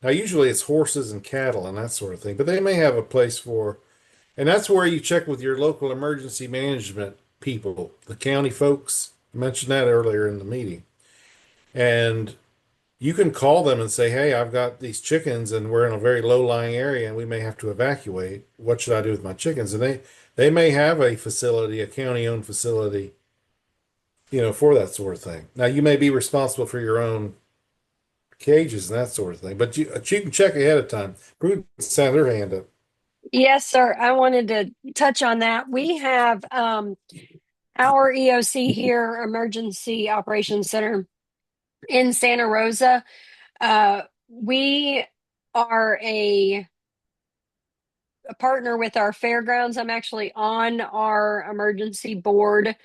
Now, usually it's horses and cattle and that sort of thing, but they may have a place for, and that's where you check with your local emergency management people, the county folks. I mentioned that earlier in the meeting. And you can call them and say, hey, I've got these chickens and we're in a very low-lying area and we may have to evacuate. What should I do with my chickens? And they may have a facility, a county-owned facility, for that sort of thing. Now, you may be responsible for your own cages and that sort of thing, but you can check ahead of time. Prudence had her hand up. Yes, sir. I wanted to touch on that. We have our EOC here, Emergency Operations Center in Santa Rosa. We are a partner with our fairgrounds. I'm actually on our emergency board.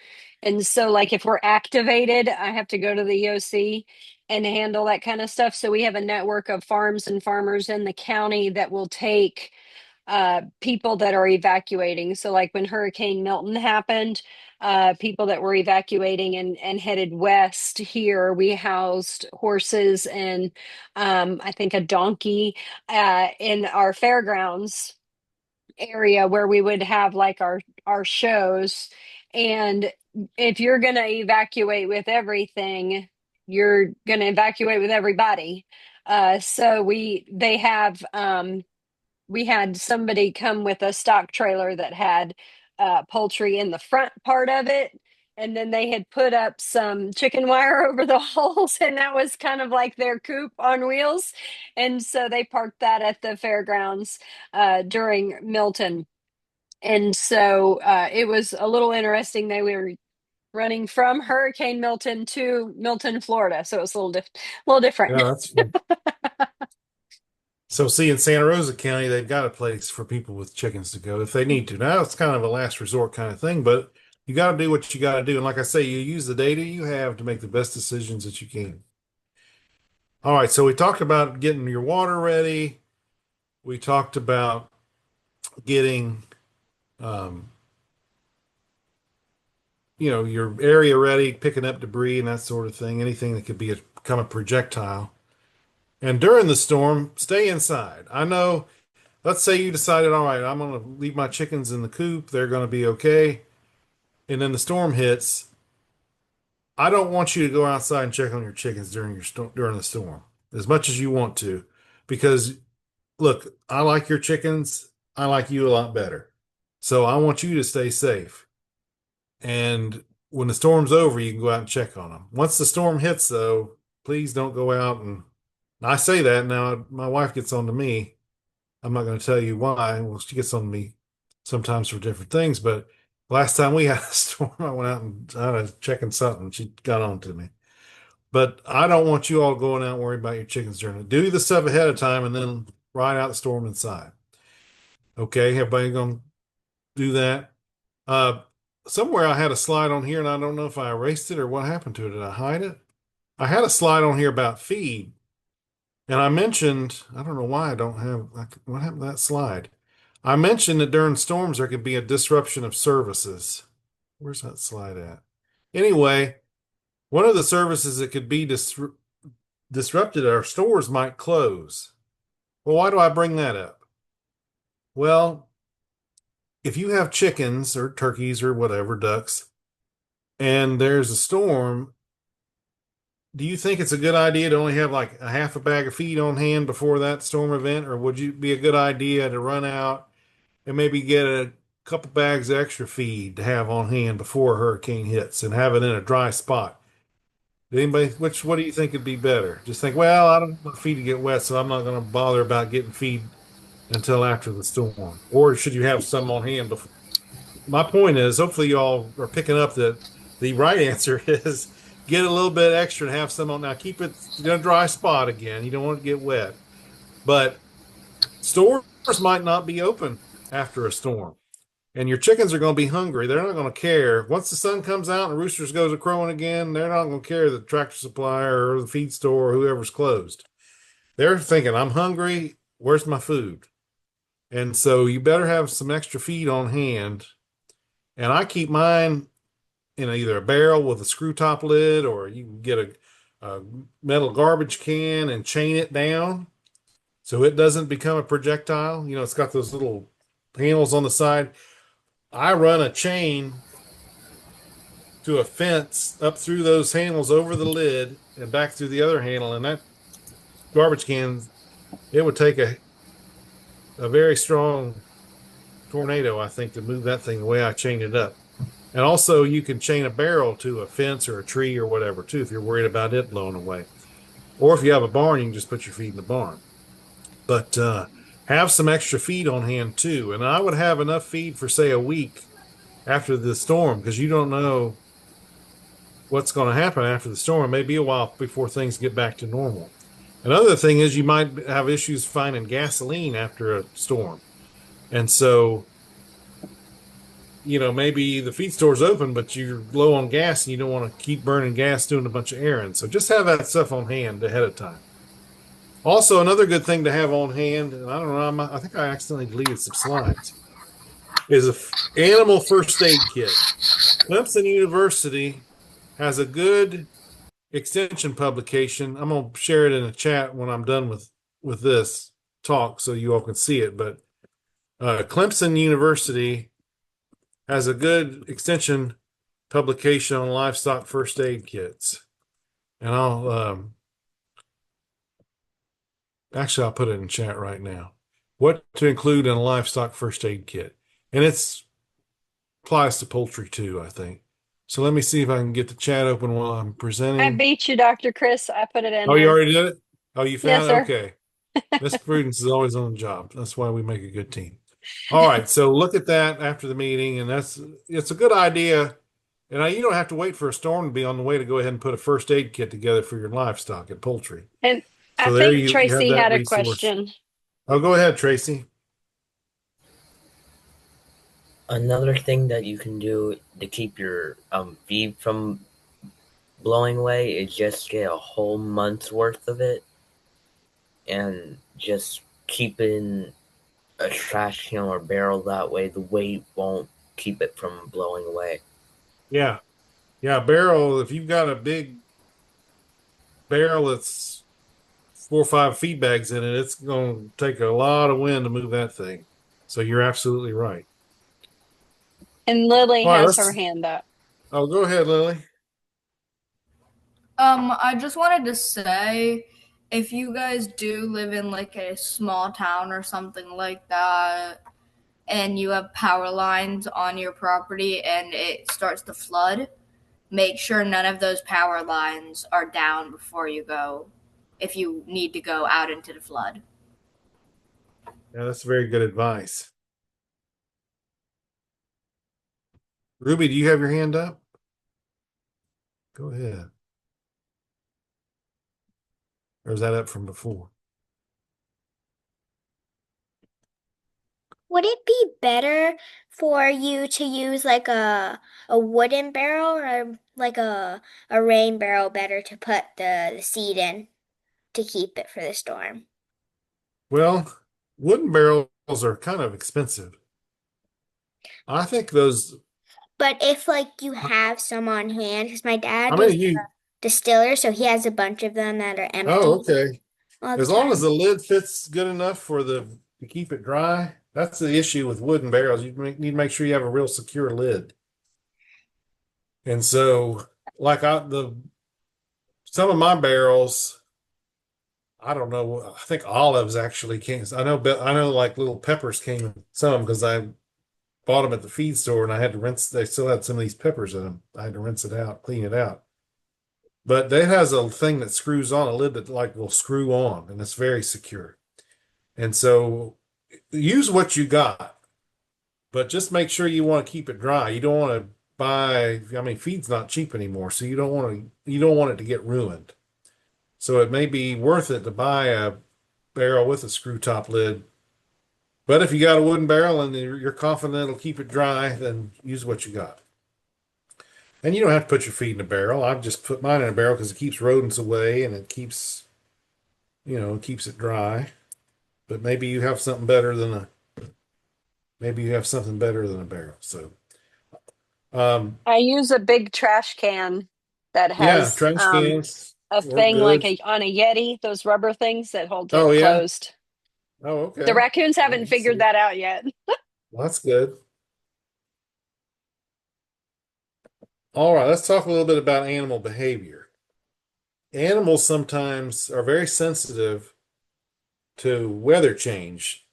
And so, like, if we're activated, I have to go to the EOC and handle that kind of stuff. So, we have a network of farms and farmers in the county that will take people that are evacuating. So, like when Hurricane Milton happened, people that were evacuating and headed west here, we housed horses and I think a donkey in our fairgrounds area where we would have like our shows. And if you're going to evacuate with everything, you're going to evacuate with everybody. So we had somebody come with a stock trailer that had poultry in the front part of it. And then they had put up some chicken wire over the holes, and that was kind of like their coop on wheels. And so they parked that at the fairgrounds during Milton. And so it was a little interesting. They were running from Hurricane Milton to Milton, Florida. So it was a little different. Yeah, that's fun. So, see, in Santa Rosa County, they've got a place for people with chickens to go if they need to. Now, it's kind of a last resort kind of thing, but you got to do what you got to do. And like I say, you use the data you have to make the best decisions that you can. All right, so we talked about getting your water ready. We talked about getting, um, your area ready, picking up debris and that sort of thing, anything that could become a projectile. And during the storm, stay inside. I know, let's say you decided, all right, I'm going to leave my chickens in the coop. They're going to be okay. And then the storm hits. I don't want you to go outside and check on your chickens during the storm as much as you want to, because look, I like your chickens. I like you a lot better. So I want you to stay safe. And when the storm's over, you can go out and check on them. Once the storm hits, though, please don't go out and I say that now. My wife gets on to me. I'm not going to tell you why. Well, she gets on me sometimes for different things, but last time we had a storm, I went out and I was checking something. She got on to me. But I don't want you all going out and worrying about your chickens during it. Do the stuff ahead of time and then ride out the storm inside. Okay, everybody going to do that? Uh, Somewhere I had a slide on here, and I don't know if I erased it or what happened to it. Did I hide it? I had a slide on here about feed. And I mentioned, I don't know why I don't have, what happened to that slide? I mentioned that during storms there could be a disruption of services. Where's that slide at? Anyway, one of the services that could be disrupted, our stores might close. Well, why do I bring that up? Well, if you have chickens or turkeys or whatever, ducks, and there's a storm, do you think it's a good idea to only have like a half a bag of feed on hand before that storm event? Or would you be a good idea to run out and maybe get a couple bags of extra feed to have on hand before a hurricane hits and have it in a dry spot? What do you think would be better? Just think, well, I don't want feed to get wet, so I'm not going to bother about getting feed until after the storm. Or should you have some on hand before? My point is, hopefully you all are picking up that the right answer is get a little bit extra and have some on. Now keep it in a dry spot again. You don't want to get wet. But stores might not be open after a storm. And your chickens are going to be hungry. They're not going to care. Once the sun comes out and the roosters goes a crowing again, they're not going to care that Tractor Supply or the feed store or whoever's closed. They're thinking, I'm hungry. Where's my food? And so you better have some extra feed on hand. And I keep mine in either a barrel with a screw top lid, or you can get a metal garbage can and chain it down so it doesn't become a projectile. You know, it's got those little handles on the side. I run a chain to a fence up through those handles over the lid and back through the other handle. And that garbage can, it would take a very strong tornado, I think, to move that thing the way I chained it up. And also, you can chain a barrel to a fence or a tree or whatever, too, if you're worried about it blowing away. Or if you have a barn, you can just put your feed in the barn. But have some extra feed on hand, too. And I would have enough feed for, say, a week after the storm, because you don't know what's going to happen after the storm. It may be a while before things get back to normal. Another thing is you might have issues finding gasoline after a storm. And so, you know, maybe the feed store's open, but you're low on gas and you don't want to keep burning gas doing a bunch of errands. So just have that stuff on hand ahead of time. Also, another good thing to have on hand, and I don't know, I think I accidentally deleted some slides, is a animal first aid kit. Clemson University has a good extension publication. I'm going to share it in a chat when I'm done with this talk so you all can see it. But Clemson University has a good extension publication on livestock first aid kits. And I'll put it in chat right now. What to include in a livestock first aid kit. And it's applies to poultry too, I think. So let me see if I can get the chat open while I'm I presenting. beat you, Dr. Chris. I put it in Oh, you there. already did it? Oh, you Yes, found it? sir. Okay. Miss Prudence is always on the job. That's why we make a good team. All right. So look at that after the meeting, and it's a good idea. And you don't have to wait for a storm to be on the way to go ahead and put a first aid kit together for your livestock and poultry. And I So there think you have Tracy that had a resource. question. Oh, go ahead, Tracy. Another thing that you can do to keep your feed from blowing away is just get a whole month's worth of it and just keep it in a trash can or barrel. That way the weight won't keep it from blowing away. Yeah. Yeah, barrel, if you've got a big barrel that's 4 or 5 feed bags in it, it's going to take a lot of wind to move that thing. So you're absolutely right. And Lily All right, has her hand up. Oh, go ahead, Lily. I just wanted to say, if you guys do live in like a small town or something like that, and you have power lines on your property and it starts to flood, make sure none of those power lines are down before you go, if you need to go out into the flood. Yeah, that's very good advice. Ruby, do you have your hand up? Go ahead. Or is that up from before? Would it be better for you to use like a wooden barrel or like a rain barrel better to put the seed in to keep it for the storm? Well, wooden barrels are kind of expensive. I think those. But if like you have some on hand, because my dad I mean, is a distiller, so he has a bunch of them that are empty Oh, okay. all the As long as time. the lid fits good enough for to keep it dry. That's the issue with wooden barrels. You need to make sure you have a real secure lid. And so, like some of my barrels, I don't know. I think olives actually came. I know like little peppers came in some because I bought them at the feed store and I had to rinse. They still had some of these peppers in them. I had to rinse it out, clean it out. But it has a thing that screws on, a lid that like will screw on, and it's very secure. And so use what you got, but just make sure you want to keep it dry. You don't want to buy, I mean, feed's not cheap anymore, so you don't want it to get ruined. So it may be worth it to buy a barrel with a screw top lid But if you got a wooden barrel and you're confident it'll keep it dry, then use what you got. And you don't have to put your feet in a barrel. I've just put mine in a barrel because it keeps rodents away and it keeps, keeps it dry. But maybe you have something better than a barrel. So, I use a big trash can that yeah, has trash cans a work thing like good. a on a Yeti, those rubber things that hold Oh it yeah. closed. Oh The okay. raccoons Well, haven't figured that out yet. that's good. All right, let's talk a little bit about animal behavior. Animals sometimes are very sensitive to weather change,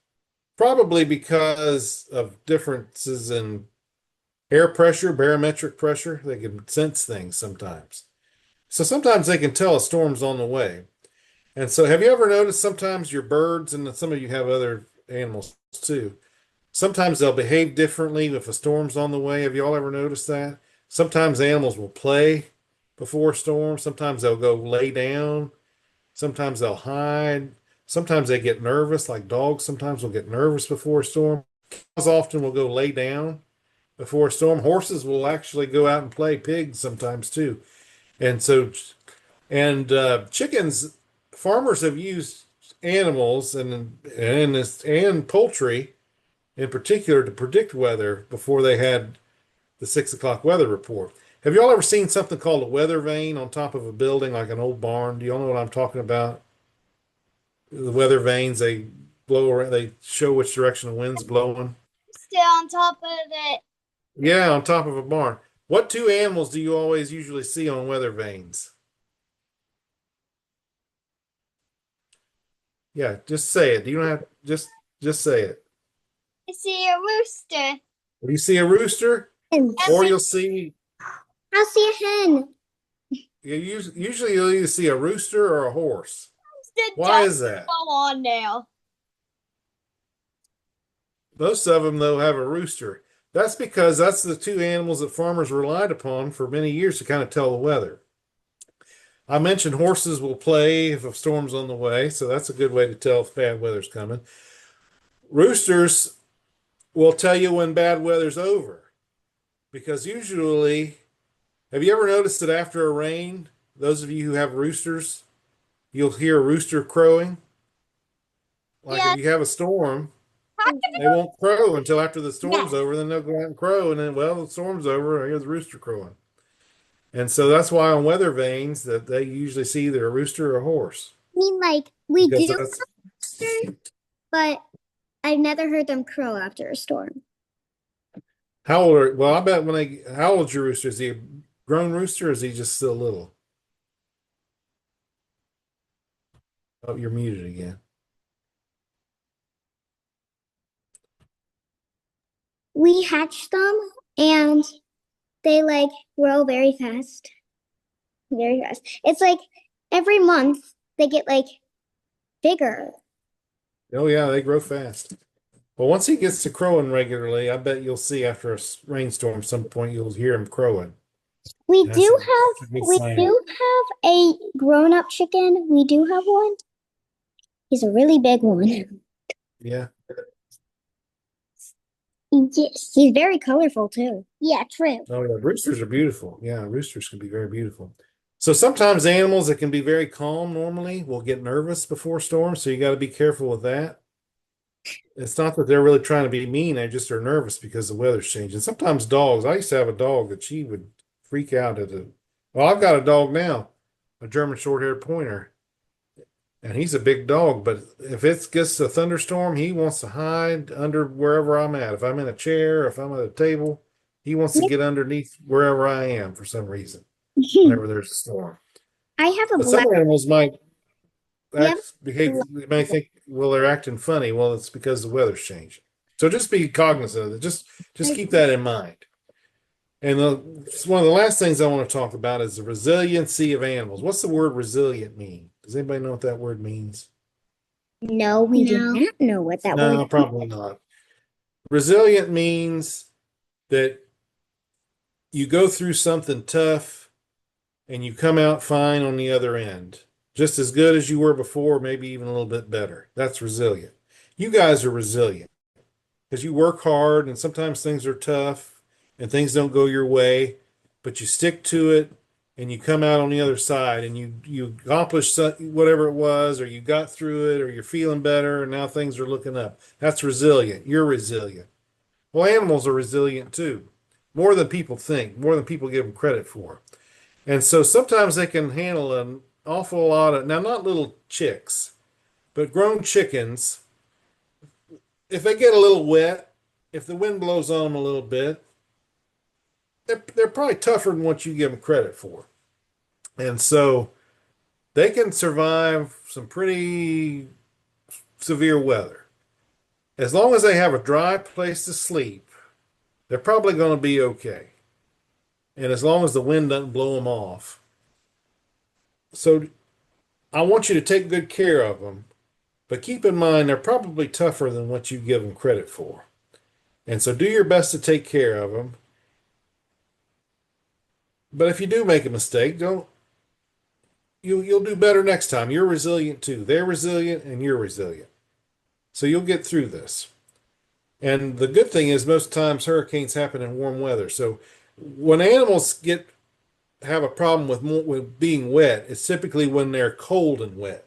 probably because of differences in air pressure, barometric pressure. They can sense things sometimes. So sometimes they can tell a storm's on the way. And so, have you ever noticed sometimes your birds, and some of you have other animals too, sometimes they'll behave differently if a storm's on the way? Have you all ever noticed that? Sometimes animals will play before a storm. Sometimes they'll go lay down. Sometimes they'll hide. Sometimes they get nervous, like dogs sometimes will get nervous before a storm. Cows often will go lay down before a storm. Horses will actually go out and play. Pigs sometimes too. And so, chickens, farmers have used animals and poultry in particular to predict weather before they had the 6 o'clock weather report. Have you all ever seen something called a weather vane on top of a building, like an old barn? Do you all know what I'm talking about? The weather vanes, they blow around, they show which direction the wind's blowing. Still on top of it. Yeah, on top of a barn. What two animals do you always usually see on weather vanes? Yeah, just say it. You don't have just say it. I see a rooster. You see a rooster, or you'll see I see a hen. usually you'll either see a rooster or a horse. Why is that? Go on now. Most of them, though, have a rooster. That's because that's the two animals that farmers relied upon for many years to kind of tell the weather. I mentioned horses will play if a storm's on the way, so that's a good way to tell if bad weather's coming. Roosters will tell you when bad weather's over because usually, have you ever noticed that after a rain, those of you who have roosters, you'll hear a rooster crowing? Like Yeah. if you have a storm, they won't crow until after the storm's over. Then they'll go out and crow, and then, well, the storm's over. I hear the rooster crowing. And so that's why on weather vanes that they usually see either a rooster or a horse. I mean, like, we Because do, that's but I've never heard them crow after a storm. how old are, well, I bet how old's your rooster? Is he a grown rooster or is he just still little? Oh, you're muted again. We hatch them and they like grow very fast. Very fast. It's like every month they get like bigger. Oh yeah, they grow fast. Well, once he gets to crowing regularly, I bet you'll see after a rainstorm, some point you'll hear him crowing. We That's do a good we sign. do have a grown-up chicken. We do have one. He's a really big one. Yeah. Yes, he's very colorful too. Yeah, true. Oh yeah, roosters are beautiful. Yeah, roosters can be very beautiful. So sometimes animals that can be very calm normally will get nervous before storms, so you got to be careful with that. It's not that they're really trying to be mean, they just are nervous because the weather's changing. Sometimes dogs, I used to have a dog that she would freak out well, I've got a dog now, a German short-haired pointer, and he's a big dog, but if it gets a thunderstorm, he wants to hide under wherever I'm at. If I'm in a chair, if I'm at a table, he wants to get underneath wherever I am for some reason, whenever there's a storm. I have a But black. some animals might Yep. behave, you may think, well, they're acting funny. Well, it's because the weather's changing. So just be cognizant of it. Just keep that in mind. And one of the last things I want to talk about is the resiliency of animals. What's the word resilient mean? Does anybody know what that word means? No, we do not know what that No, word. probably not. Resilient means that you go through something tough and you come out fine on the other end. Just as good as you were before, maybe even a little bit better. That's resilient. You guys are resilient. because you work hard and sometimes things are tough and things don't go your way, but you stick to it and you come out on the other side and you accomplish whatever it was, or you got through it, or you're feeling better and now things are looking up. That's resilient. You're resilient. Well, animals are resilient too, more than people think, more than people give them credit for. And so sometimes they can handle an awful lot of, now not little chicks, but grown chickens. If they get a little wet, if the wind blows on them a little bit, they're probably tougher than what you give them credit for. And so they can survive some pretty severe weather. As long as they have a dry place to sleep, they're probably going to be okay. And as long as the wind doesn't blow them off. So I want you to take good care of them, but keep in mind they're probably tougher than what you give them credit for. And so do your best to take care of them. But if you do make a mistake, don't you'll do better next time. You're resilient too. They're resilient and you're resilient. So you'll get through this. And the good thing is most times hurricanes happen in warm weather. So when animals have a problem with being wet, it's typically when they're cold and wet.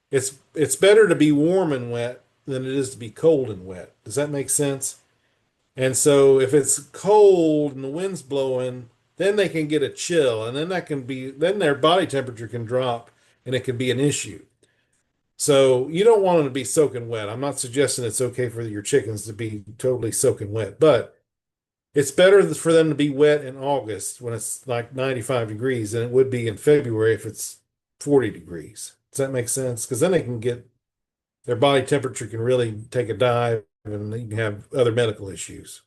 It's better to be warm and wet than it is to be cold and wet. Does that make sense? And so if it's cold and the wind's blowing, then they can get a chill, and then their body temperature can drop and it can be an issue. So you don't want them to be soaking wet. I'm not suggesting it's okay for your chickens to be totally soaking wet, but it's better for them to be wet in August when it's like 95 degrees than it would be in February if it's 40 degrees. Does that make sense? Because then their body temperature can really take a dive and you can have other medical issues.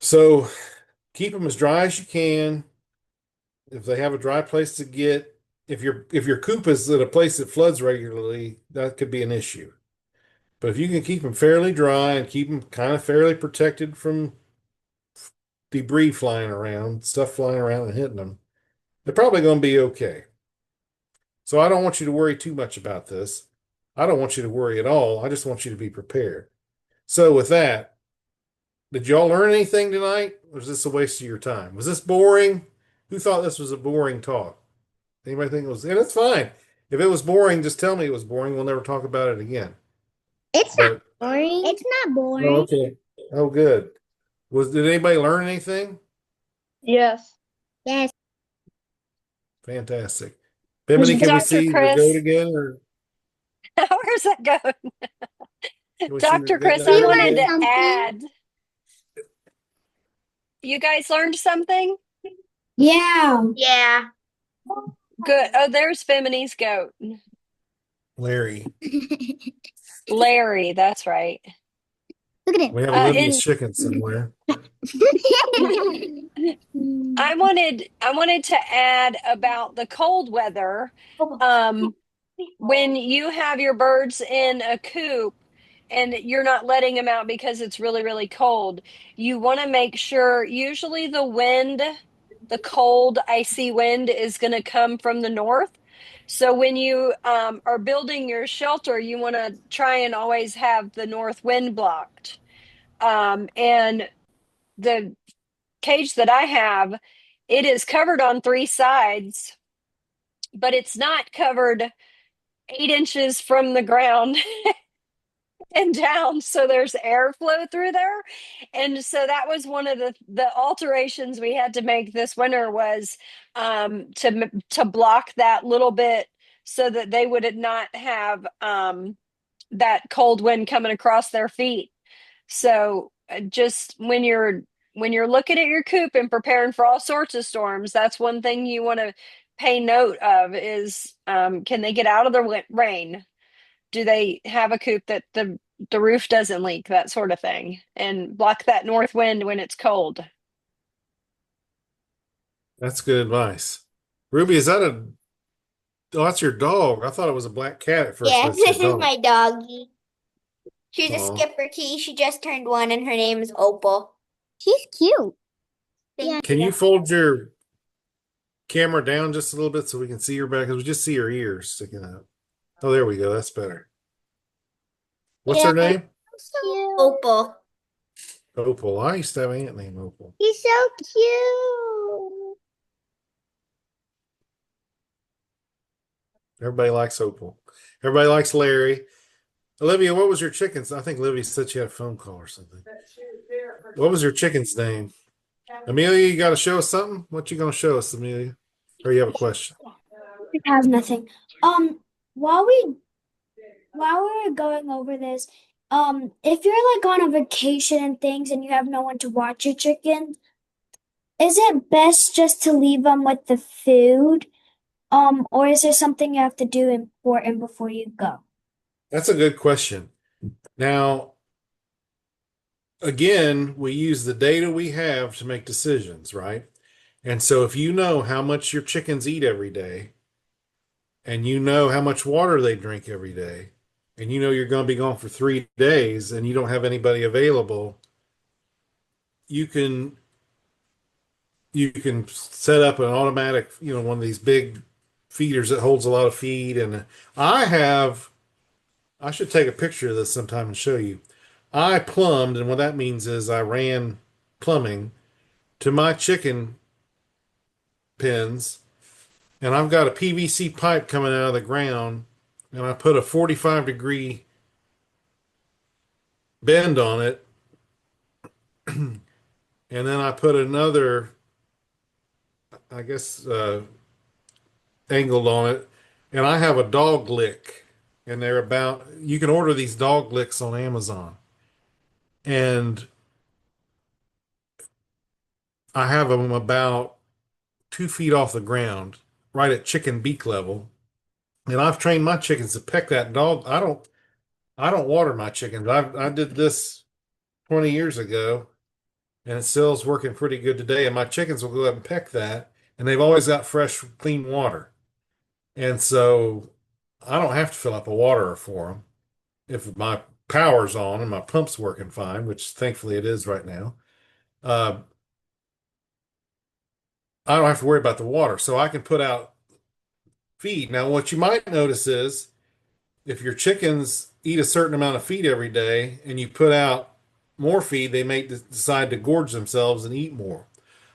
So keep them as dry as you can. If they have a dry place to get, if your coop is at a place that floods regularly, that could be an issue. But if you can keep them fairly dry and keep them kind of fairly protected from debris flying around, stuff flying around and hitting them, they're probably going to be okay. So I don't want you to worry too much about this. I don't want you to worry at all. I just want you to be prepared. So with that, did y'all learn anything tonight? Or was this a waste of your time? Was this boring? Who thought this was a boring talk? Anybody think it was? And it's fine. If it was boring, just tell me it was boring. We'll never talk about it again. It's not boring. It's not boring. Oh, okay. Oh, good. Did anybody learn anything? Yes. Yes. Fantastic. Bimini, can we Dr. see the Chris. goat again? Or Where's that going? can we see Dr. the Chris, goat I You wanted learned to something. add. You guys learned something? Yeah. Yeah. Good. Oh, there's Bimini's goat. Larry. Larry, that's right. Look at him. We have Olivia's And chicken somewhere. I wanted to add about the cold weather. When you have your birds in a coop and you're not letting them out because it's really, really cold, you want to make sure, usually the cold, icy wind is going to come from the north. So when you are building your shelter, you want to try and always have the north wind blocked. And the cage that I have, it is covered on three sides, but it's not covered 8 inches from the ground and down, so there's airflow through there. And so that was one of the alterations we had to make this winter, was to block that little bit so that they would not have that cold wind coming across their feet. So just when you're looking at your coop and preparing for all sorts of storms, that's one thing you want to pay note of is, can they get out of the rain? Do they have a coop that the roof doesn't leak, that sort of thing, and block that north wind when it's cold? That's good advice. Ruby, oh, that's your dog. I thought it was a black cat at first. Yes, That's your this is dog. my doggie. She's a Aw. skipper key. She just turned 1 and her name is Opal. She's cute. Thank Can you. you fold your camera down just a little bit so we can see her back? Because we just see her ears sticking out. Oh, there we go. That's better. What's her Yeah. name? Cute. Opal. Opal. I used to have an aunt named Opal. He's so cute. Everybody likes Opal. Everybody likes Larry. Olivia, what was your chicken's? I think Olivia said she had a phone call or something. What was your chicken's name? Amelia, you got to show us something? What you going to show us, Amelia? Or you have a question? It has nothing. While we while we were going over this, if you're like on a vacation and things and you have no one to watch your chickens, is it best just to leave them with the food? Or is there something you have to do important before you go? That's a good question. Now, again, we use the data we have to make decisions, right? And so if you know how much your chickens eat every day, and you know how much water they drink every day, and you know you're going to be gone for 3 days and you don't have anybody available, you can set up an automatic, one of these big feeders that holds a lot of feed. And I should take a picture of this sometime and show you. I plumbed, and what that means is I ran plumbing to my chicken pens, and I've got a PVC pipe coming out of the ground, and I put a 45-degree bend on it, and then I put another, I guess, angled on it, and I have a dog lick, and you can order these dog licks on Amazon, and I have them about 2 feet off the ground, right at chicken beak level. And I've trained my chickens to peck that dog. I don't water my chickens. I did this 20 years ago, and it still is working pretty good today. And my chickens will go up and peck that, and they've always got fresh, clean water. And so I don't have to fill up a waterer for them if my power's on and my pump's working fine, which thankfully it is right now. Uh, I don't have to worry about the water, so I can put out feed. Now, what you might notice is if your chickens eat a certain amount of feed every day and you put out more feed, they may decide to gorge themselves and eat more.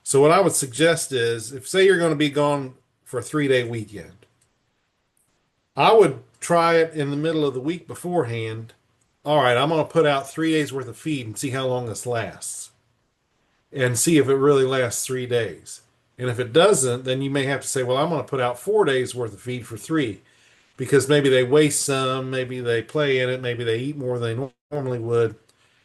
So, what I would suggest is if, say, you're going to be gone for a 3-day weekend, I would try it in the middle of the week beforehand. All right, I'm going to put out 3 days worth of feed and see how long this lasts and see if it really lasts 3 days. And if it doesn't, then you may have to say, well, I'm going to put out 4 days worth of feed for 3 because maybe they waste some, maybe they play in it, maybe they eat more than they normally would.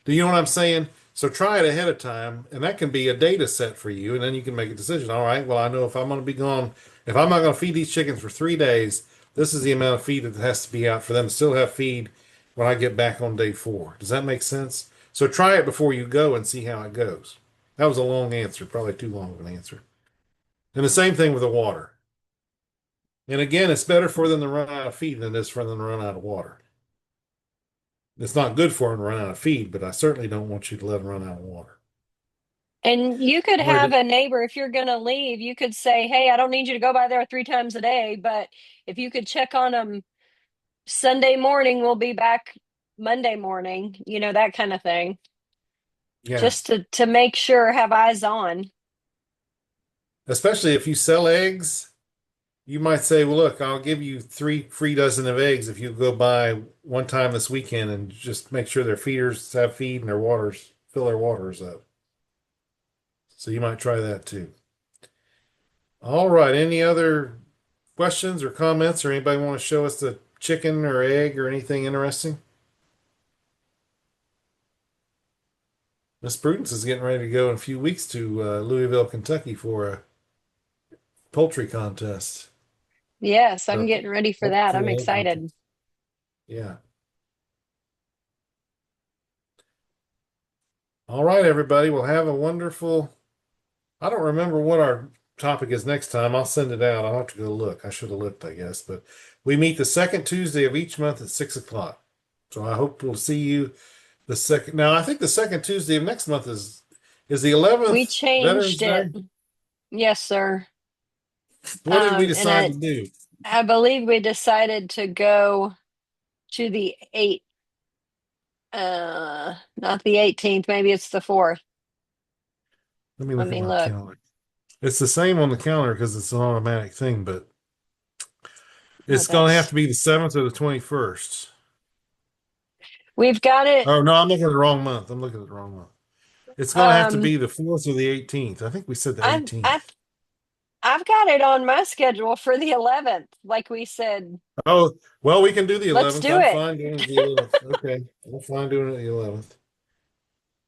Do you know what I'm saying? So try it ahead of time, and that can be a data set for you, and then you can make a decision. All right, well, I know if I'm going to be gone, if I'm not going to feed these chickens for 3 days, this is the amount of feed that has to be out for them to still have feed when I get back on day 4. Does that make sense? So try it before you go and see how it goes. That was a long answer, probably too long of an answer. And the same thing with the water. And again, it's better for them to run out of feed than it is for them to run out of water. It's not good for them to run out of feed, but I certainly don't want you to let them run out of water. And you could All right. have a neighbor, if you're going to leave, you could say, hey, I don't need you to go by there 3 times a day, but if you could check on them Sunday morning, we'll be back Monday morning, that kind of thing. Yeah. Just to make sure, have eyes on. Especially if you sell eggs, you might say, well, look, I'll give you 3 free dozen of eggs if you go by one time this weekend and just make sure their feeders have feed and their waters, fill their waters up. So you might try that too. All right. Any other questions or comments, or anybody want to show us the chicken or egg or anything interesting? Miss Prudence is getting ready to go in a few weeks to Louisville, Kentucky for a poultry contest. Yes, I'm So getting ready for that. I'm hopefully, excited. yeah. All right, everybody. We'll have a wonderful. I don't remember what our topic is next time. I'll send it out. I'll have to go look. I should have looked, I guess. But we meet the second Tuesday of each month at 6 o'clock. So I hope we'll see you the second. Now I think the second Tuesday of next month is the We 11th Veterans changed it. Day. Yes, sir. What did we And decide to do? I believe we decided to go to the 8th. Not the 18th. Maybe it's the 4th. Let me Let look at me my look. calendar. It's the same on the calendar because it's an automatic thing, but it's going to have to be the 7th or the 21st. We've got it. Oh, no, I'm looking at the wrong month. I'm looking at the wrong month. It's going to have to be the 4th or the 18th. I think we said the I've 18th. I've got it on my schedule for the 11th. Like we said, Oh, well, we can do the let's 11th. do I'm it. fine doing the 11th. Okay. I'm fine doing it the 11th.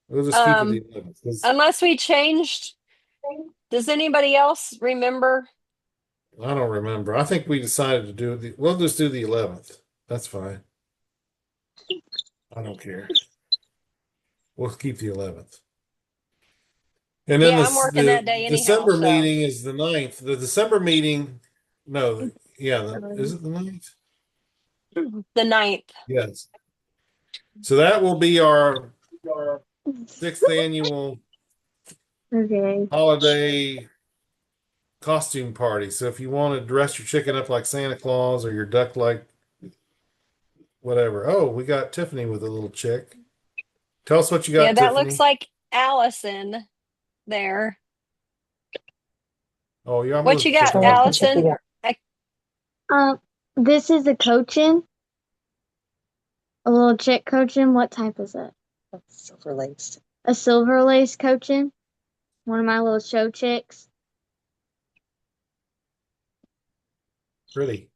We'll just keep it the 11th. Unless we changed. Does anybody else remember? I don't remember. I think we decided to do it. We'll just do the 11th. That's fine. I don't care. We'll keep the 11th. And then Yeah, I'm working that day the anyhow. December So meeting is the 9th. The December meeting, no, yeah, is it the 9th? the 9th. Yes. So that will be our 6th annual holiday costume party. So if you want to dress your chicken up like Santa Claus or your duck like whatever. Oh, we got Tiffany with a little chick. Tell us what you Yeah, got, that looks Tiffany. like Allison there. Oh, yeah, I'm What going you to check got, it out. Allison? This is a cochin, a little chick cochin. What type is it? Silver lace. A silver lace cochin. One of my little show chicks. Pretty.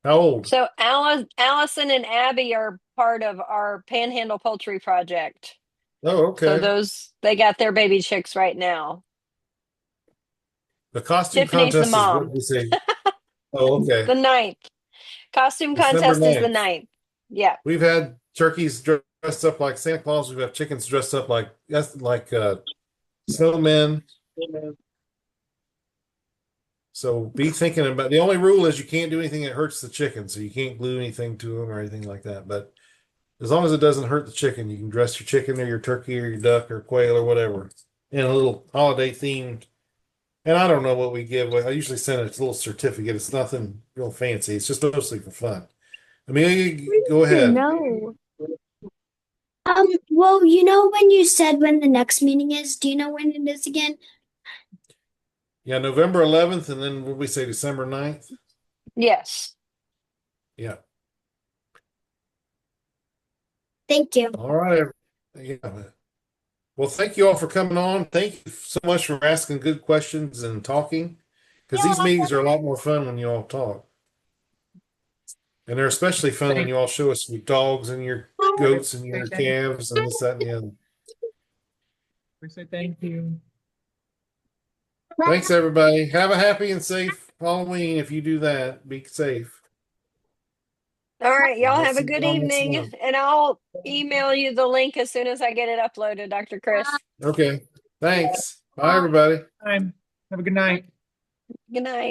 How old? So Allison and Abby are part of our Panhandle Poultry project. Oh, So okay. they got their baby chicks right now. The costume Tiffany's the contest is what mom. we say. Oh, okay. The 9th. Costume December contest is the 9th. 9th. Yeah. We've had turkeys dressed up like Santa Claus. We've had chickens dressed up like snowmen. So be thinking about, the only rule is you can't do anything that hurts the chicken. So you can't glue anything to them or anything like that. But as long as it doesn't hurt the chicken, you can dress your chicken or your turkey or your duck or quail or whatever in a little holiday themed. And I don't know what we give. I usually send a little certificate. It's nothing real fancy. It's just mostly for fun. Amelia, go ahead. No. Well, you know when you said when the next meeting is, do you know when it is again? Yeah, November 11th, and then what we say, December 9th? Yes. Yeah. Thank you. All right. Yeah. Well, thank you all for coming on. Thank you so much for asking good questions and talking, because these meetings are a lot more fun when you all talk. And they're especially fun when you all show us your dogs and your goats and your calves and this, that, and the other. We say thank you. Thanks, everybody. Have a happy and safe Halloween. If you do that, be safe. All right. Y'all We'll have a see good y'all next evening. month. And I'll email you the link as soon as I get it uploaded, Dr. Chris. Okay. Thanks. Bye, everybody. Have a good night. Good night.